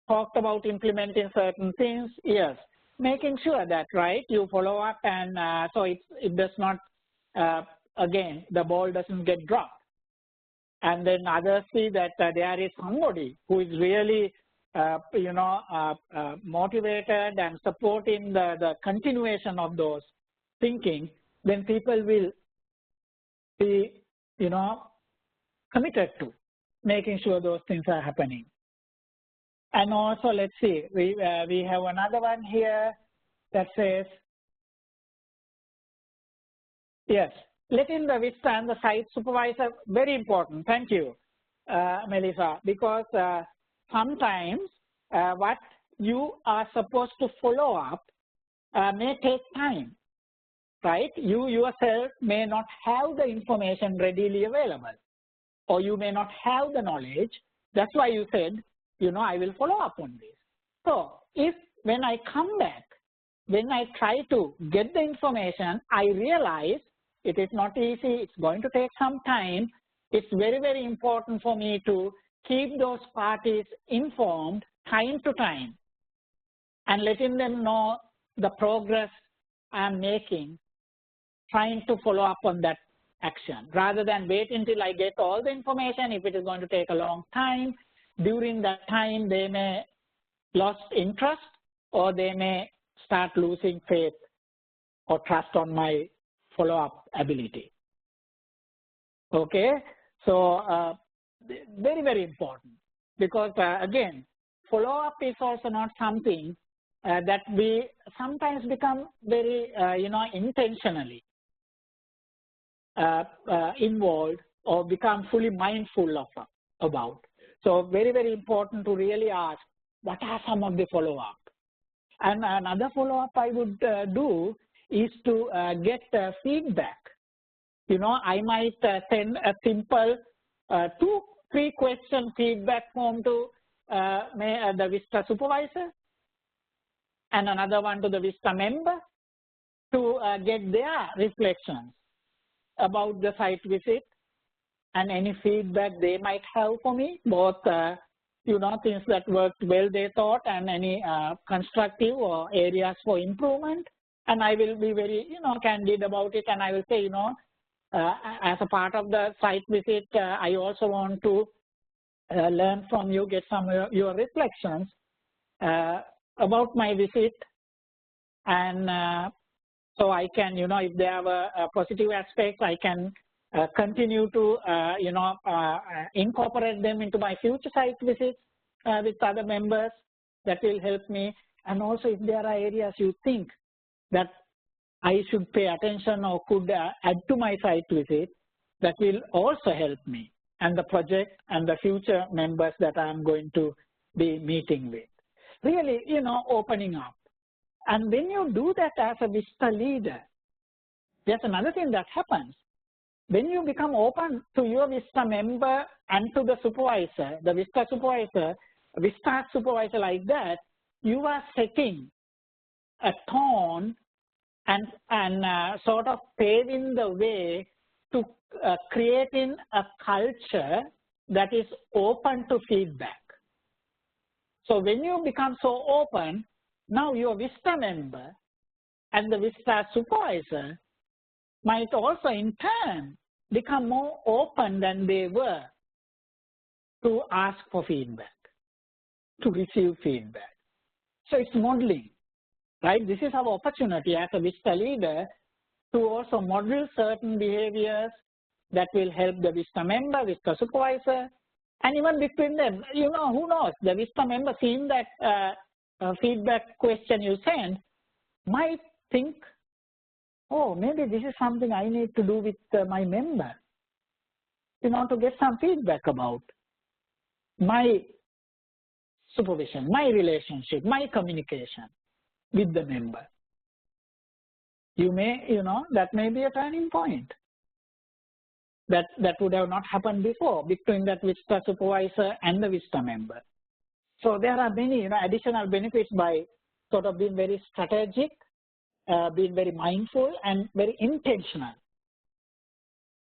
talked about implementing certain things, yes, making sure that, right, you follow up and so it does not, again, the ball doesn't get dropped. And then others see that there is somebody who is really, you know, motivated and supporting the continuation of those thinking, then people will be, you know, committed to making sure those things are happening. And also, let's see, we have another one here that says, yes, letting the Vista and the site supervisor, very important. Thank you, Melissa, because sometimes what you are supposed to follow up may take time, right? You yourself may not have the information readily available, or you may not have the knowledge. That's why you said, you know, I will follow up on this. So if when I come back, when I try to get the information, I realize it is not easy, it's going to take some time, it's very, very important for me to keep those parties informed time to time and letting them know the progress I'm making, trying to follow up on that action rather than wait until I get all the information. If it is going to take a long time, during that time they may lose interest or they may start losing faith or trust on my follow-up ability. Okay, so very, very important because again, follow-up is also not something that we sometimes become very, you know, intentionally involved or become fully mindful of about. So very, very important to really ask, what are some of the follow-up? And another follow-up I would do is to get feedback. You know, I might send a simple 2-3 question feedback form to the Vista supervisor and another one to the Vista member to get their reflections about the site visit and any feedback they might have for me, both you know, things that worked well they thought and any constructive or areas for improvement. And I will be very, you know, candid about it, and I will say, you know, as a part of the site visit, I also want to learn from you, get some of your reflections about my visit, and so I can, you know, if there are positive aspects, I can continue to, you know, incorporate them into my future site visits with other members. That will help me. And also, if there are areas you think that I should pay attention or could add to my site visit, that will also help me and the project and the future members that I'm going to be meeting with. Really, you know, opening up. And when you do that as a Vista leader, there's another thing that happens. When you become open to your Vista member and to the supervisor, the Vista supervisor like that, you are setting a tone and sort of paving the way to creating a culture that is open to feedback. So when you become so open, now your Vista member and the Vista supervisor might also in turn become more open than they were to ask for feedback, to receive feedback. So it's modeling, right? This is our opportunity as a Vista leader to also model certain behaviors that will help the Vista member, Vista supervisor, And even between them, who knows, the Vista member seeing that feedback question you send might think, oh, maybe this is something I need to do with my member, to get some feedback about my supervision, my relationship, my communication with the member. You may, that may be a turning point. That would have not happened before between that Vista supervisor and the Vista member. So there are many, additional benefits by sort of being very strategic, being very mindful, and very intentional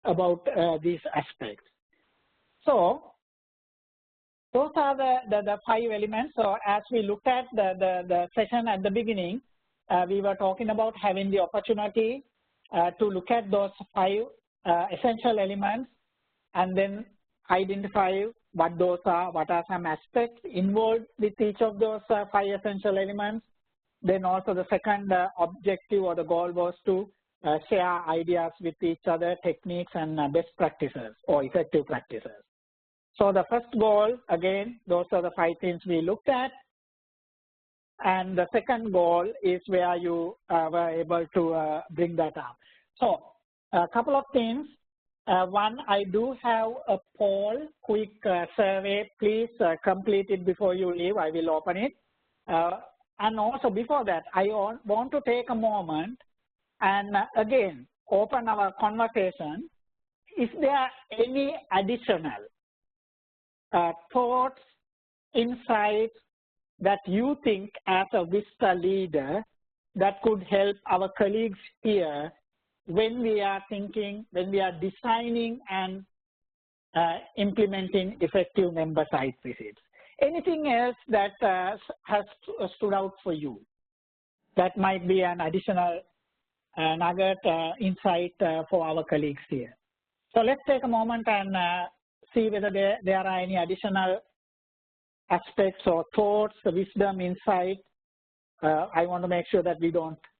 about these aspects. So those are the 5 elements. So as we looked at the session at the beginning, we were talking about having the opportunity to look at those 5 essential elements and then identify what those are, what are some aspects involved with each of those 5 essential elements. Then also the second objective or the goal was to share ideas with each other, techniques and best practices or effective practices. So the first goal, again, those are the 5 things we looked at. And the second goal is where you were able to bring that up. So a couple of things. One, I do have a poll, quick survey. Please complete it before you leave. I will open it. And also before that, I want to take a moment and again, open our conversation. Is there any additional thoughts, insights that you think as a Vista leader that could help our colleagues here when we are thinking, when we are designing and implementing effective member site visits? Anything else that has stood out for you that might be an additional nugget, insight for our colleagues here? So let's take a moment and see whether there are any additional aspects or thoughts, wisdom, insight. I want to make sure that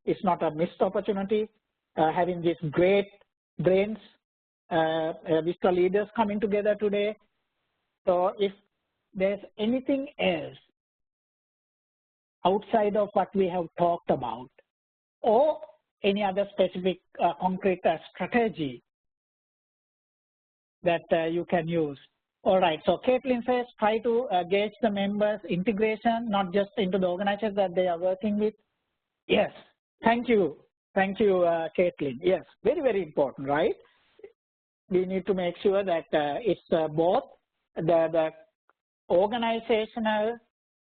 it's not a missed opportunity. Having these great brains, Vista leaders coming together today. So if there's anything else outside of what we have talked about or any other specific concrete strategy that you can use. All right, so Caitlin says try to gauge the members' integration, not just into the organizations that they are working with. Yes, thank you. Thank you, Caitlin. Yes, very, very important, right? We need to make sure that it's both the organizational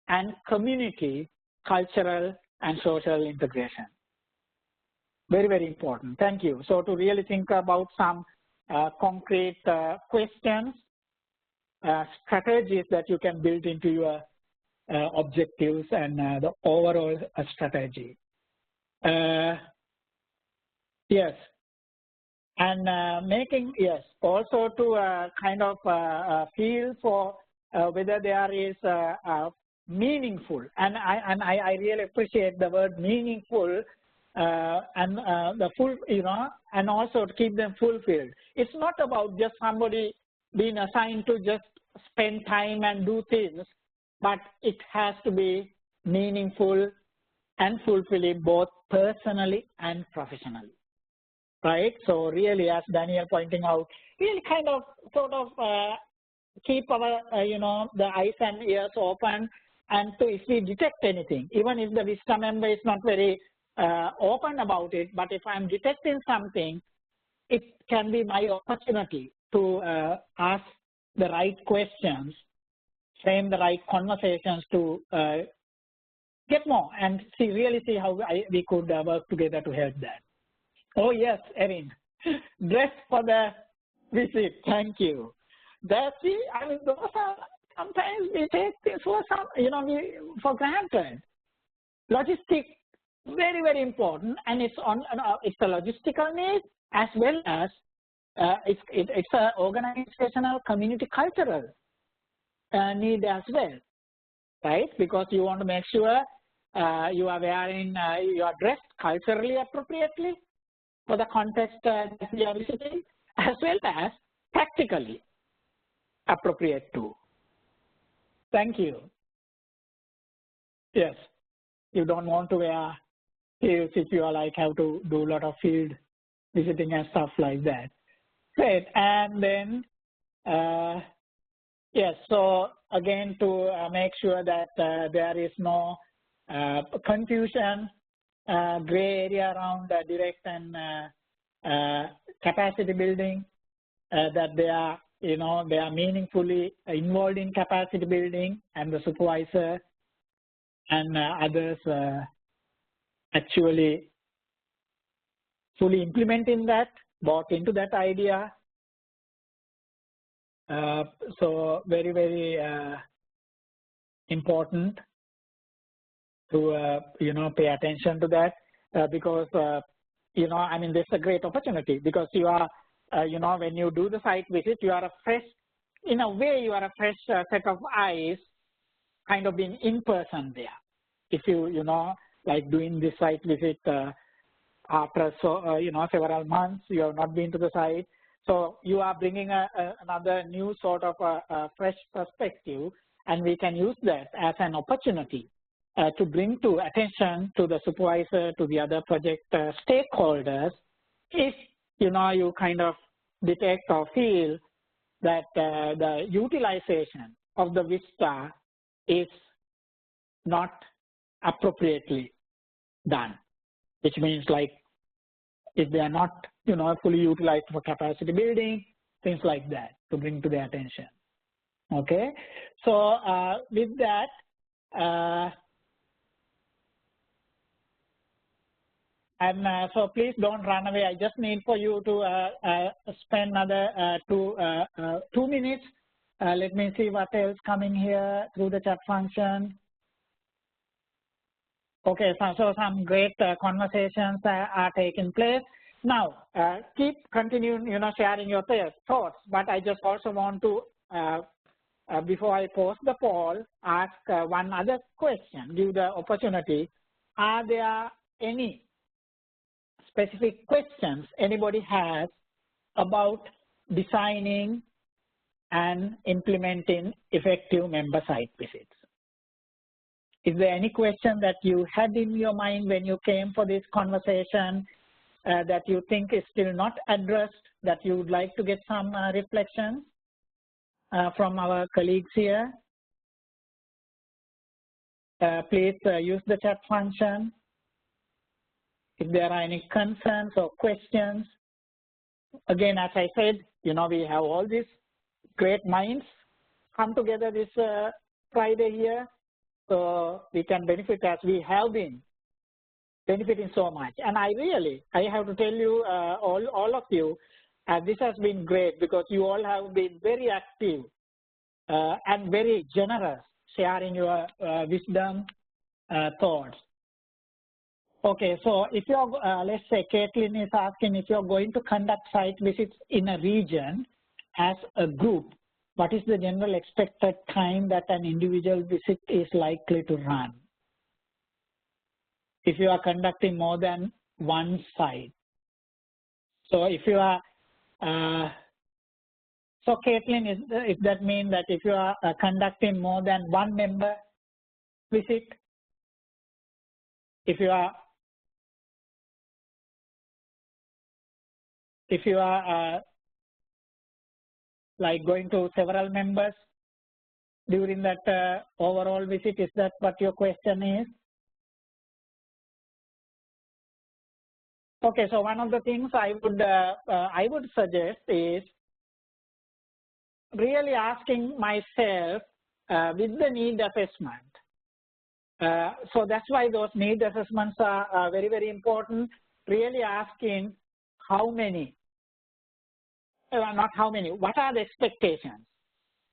and community, cultural and social integration. Very, very important. Thank you. So to really think about some concrete questions, strategies that you can build into your objectives and the overall strategy. Yes, and also to kind of feel for whether there is meaningful, and I really appreciate the word meaningful, and the full, and also to keep them fulfilled. It's not about just somebody being assigned to just spend time and do things, but it has to be meaningful and fulfilling both personally and professionally. Right, so really, as Daniel pointing out, really kind of sort of keep our the eyes and ears open, and so if we detect anything, even if the Vista member is not very open about it, but if I'm detecting something, it can be my opportunity to ask the right questions, frame the right conversations to get more and really see how we could work together to help that. Oh yes, Erin, dress for the visit. Thank you. Those are sometimes we take this for for granted. Logistics, very, very important, and it's a logistical need as well as it's an organizational, community, cultural need as well, right? Because you want to make sure you are wearing, you are dressed culturally appropriately for the context that we are visiting, as well as practically. appropriate too. Thank you. Yes, you don't want to wear heels if you are like have to do a lot of field visiting and stuff like that. Great, and then yes, so again to make sure that there is no confusion, gray area around direct and capacity building, that they are, they are meaningfully involved in capacity building, and the supervisor and others actually fully implementing that, bought into that idea. So very, very important to, pay attention to that because, I mean, this is a great opportunity because you are, when you do the site visit, you are a fresh, in a way, you are a fresh set of eyes kind of being in person there. If you, like doing this site visit after, several months, you have not been to the site. So you are bringing another new sort of a fresh perspective, and we can use that as an opportunity to bring to attention to the supervisor, to the other project stakeholders, if, you kind of detect or feel that the utilization of the Vista is not appropriately done, which means like if they are not, fully utilized for capacity building, things like that, to bring to their attention. Okay, so with that, and so please don't run away. I just need for you to spend another 2 minutes. Let me see what else coming here through the chat function. Okay, so some great conversations are taking place. Now, keep continuing, sharing your thoughts, but I just also want to, before I post the poll, ask one other question, give the opportunity. Are there any specific questions anybody has about designing and implementing effective member site visits? Is there any question that you had in your mind when you came for this conversation that you think is still not addressed, that you would like to get some reflections from our colleagues here? Please use the chat function. If there are any concerns or questions, again, as I said, we have all these great minds come together this Friday here, so we can benefit as we have been benefiting so much. And I have to tell you, all of you, this has been great because you all have been very active and very generous, sharing your wisdom, thoughts. Okay, so if you're, let's say Caitlin is asking if you're going to conduct site visits in a region as a group, what is the general expected time that an individual visit is likely to run? If you are conducting more than one site. So if you are, so Caitlin, if that means that if you are conducting more than one member visit, if you are like going to several members during that overall visit, is that what your question is? Okay, so one of the things I would suggest is really asking myself with the need assessment. So that's why those need assessments are very, very important. Really asking how many, not how many, what are the expectations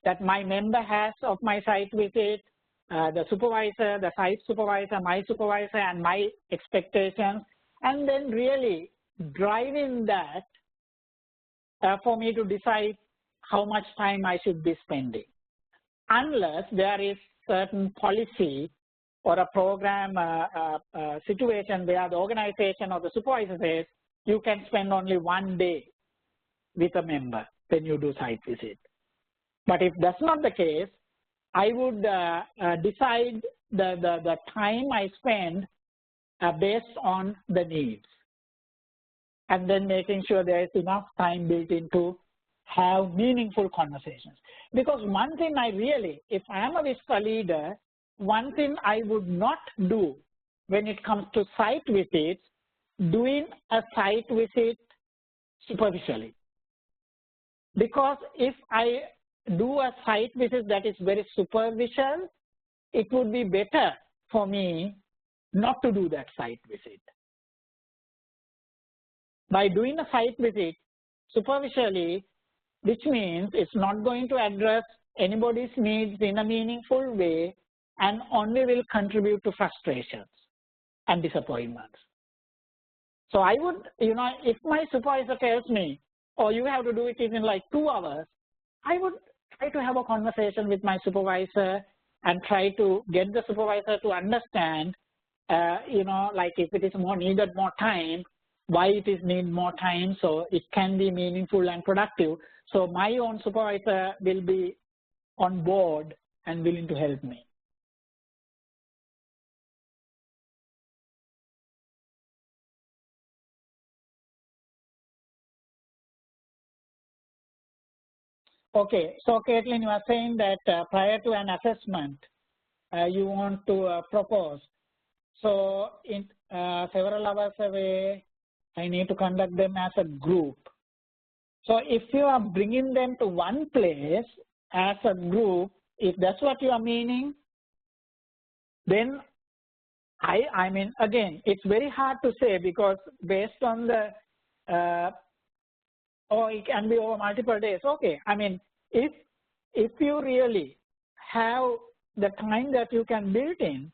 that my member has of my site visit, the supervisor, the site supervisor, my supervisor, and my expectations, and then really driving that for me to decide how much time I should be spending. Unless there is certain policy or a program situation where the organization or the supervisor says you can spend only 1 day with a member when you do site visit. But if that's not the case, I would decide the time I spend based on the needs, and then making sure there is enough time built in to have meaningful conversations. Because one thing if I am a Vista leader, one thing I would not do when it comes to site visits, doing a site visit superficially. Because if I do a site visit that is very superficial, it would be better for me not to do that site visit. By doing a site visit superficially, which means it's not going to address anybody's needs in a meaningful way and only will contribute to frustrations and disappointments. So I would, if my supervisor tells me, oh, you have to do it in like 2 hours, I would try to have a conversation with my supervisor and try to get the supervisor to understand, like if it is needed more time, why it is need more time, so it can be meaningful and productive. So my own supervisor will be on board and willing to help me. Okay, so Caitlin, you are saying that prior to an assessment, you want to propose. So in several hours away, I need to conduct them as a group. So if you are bringing them to one place as a group, if that's what you are meaning, then I mean, again, it's very hard to say because based on the, or it can be over multiple days. Okay, I mean, if you really have the time that you can build in,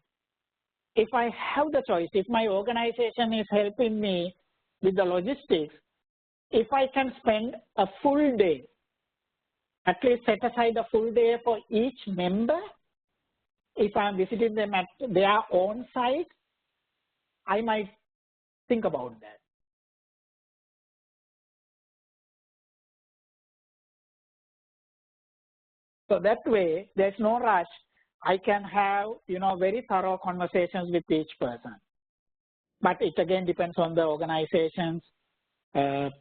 if I have the choice, if my organization is helping me with the logistics, if I can spend a full day, at least set aside a full day for each member, if I'm visiting them at their own site, I might think about that. So that way, there's no rush. I can have, very thorough conversations with each person. But it again depends on the organization's, the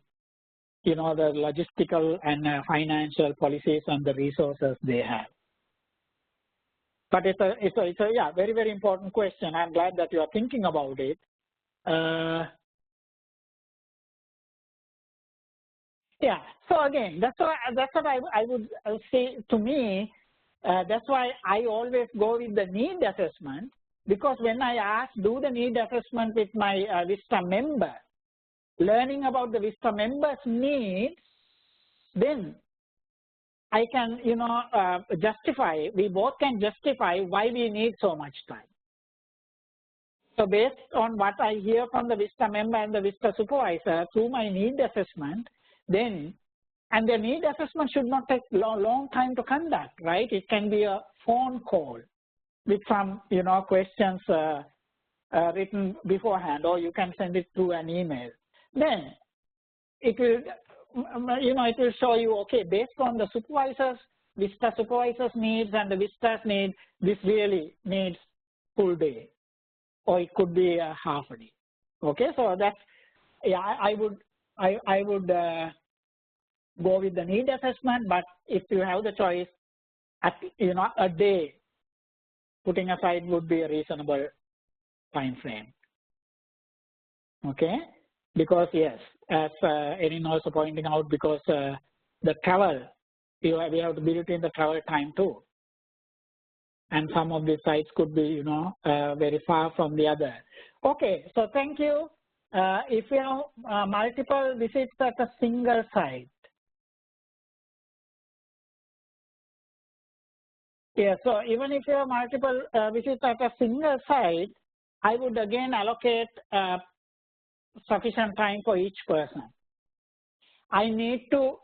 logistical and financial policies and the resources they have. But it's a very, very important question. I'm glad that you are thinking about it. Yeah. So again, that's what I would say. To me, that's why I always go with the need assessment, because when I do the need assessment with my Vista member, learning about the Vista member's needs, then I can, justify. We both can justify why we need so much time. So based on what I hear from the Vista member and the Vista supervisor through my need assessment, then, and the need assessment should not take long time to conduct, right? It can be a phone call with some, questions written beforehand, or you can send it through an email. Then it will, it will show you, okay, based on the supervisors, Vista supervisors needs and the Vista's needs, this really needs full day, or it could be a half a day. Okay, so that's, yeah, I would go with the need assessment, but if you have the choice, at, a day putting aside would be a reasonable time frame. Okay, because yes, as Erin also pointing out, because the travel, we have to build in the travel time too. And some of the sites could be, very far from the other. Okay, so thank you. If you have multiple visits at a single site. Yeah, so even if you have multiple visits at a single site, I would again allocate sufficient time for each person. I need to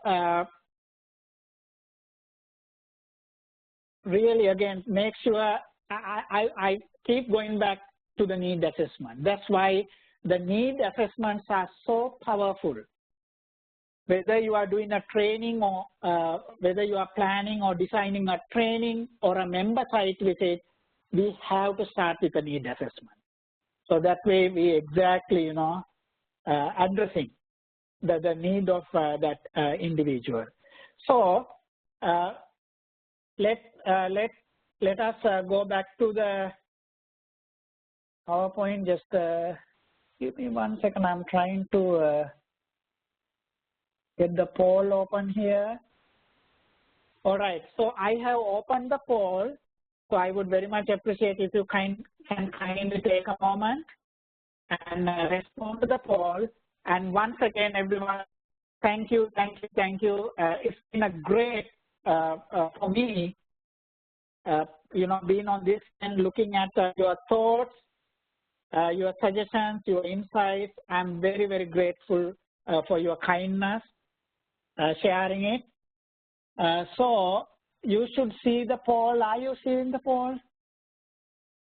really, again, make sure I keep going back to the need assessment. That's why the need assessments are so powerful, whether you are doing a training or whether you are planning or designing a training or a member site visit, we have to start with a need assessment. So that way we exactly, addressing the need of that individual. So let us go back to the PowerPoint. Just give me 1 second. I'm trying to get the poll open here. All right. So I have opened the poll. So I would very much appreciate if you can kindly take a moment and respond to the poll. And once again, everyone, thank you. It's been a great for me, being on this and looking at your thoughts, your suggestions, your insights. I'm very, very grateful for your kindness, sharing it. So you should see the poll. Are you seeing the poll?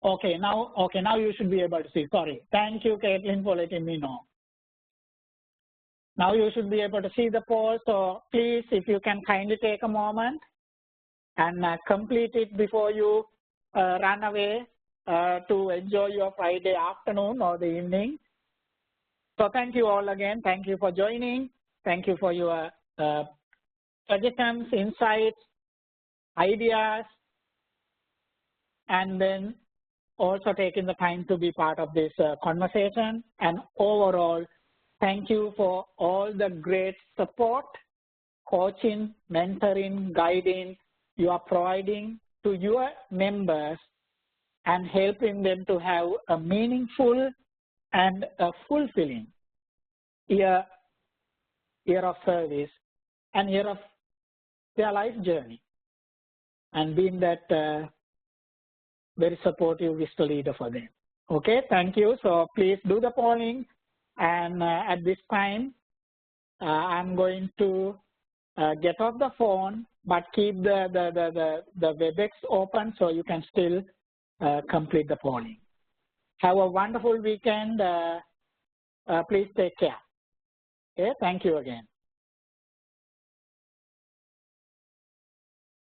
Okay, now you should be able to see. Sorry. Thank you, Caitlin, for letting me know. Now you should be able to see the poll. So please, if you can kindly take a moment and complete it before you run away to enjoy your Friday afternoon or the evening. So thank you all again. Thank you for joining. Thank you for your suggestions, insights, ideas, and then also taking the time to be part of this conversation. And overall, thank you for all the great support, coaching, mentoring, guiding you are providing to your members and helping them to have a meaningful and a fulfilling year of service and year of their life journey, and being that very supportive Vista leader for them. Okay, thank you. So please do the polling, and at this time, I'm going to get off the phone, but keep the WebEx open so you can still complete the polling. Have a wonderful weekend. Please take care. Okay, thank you again.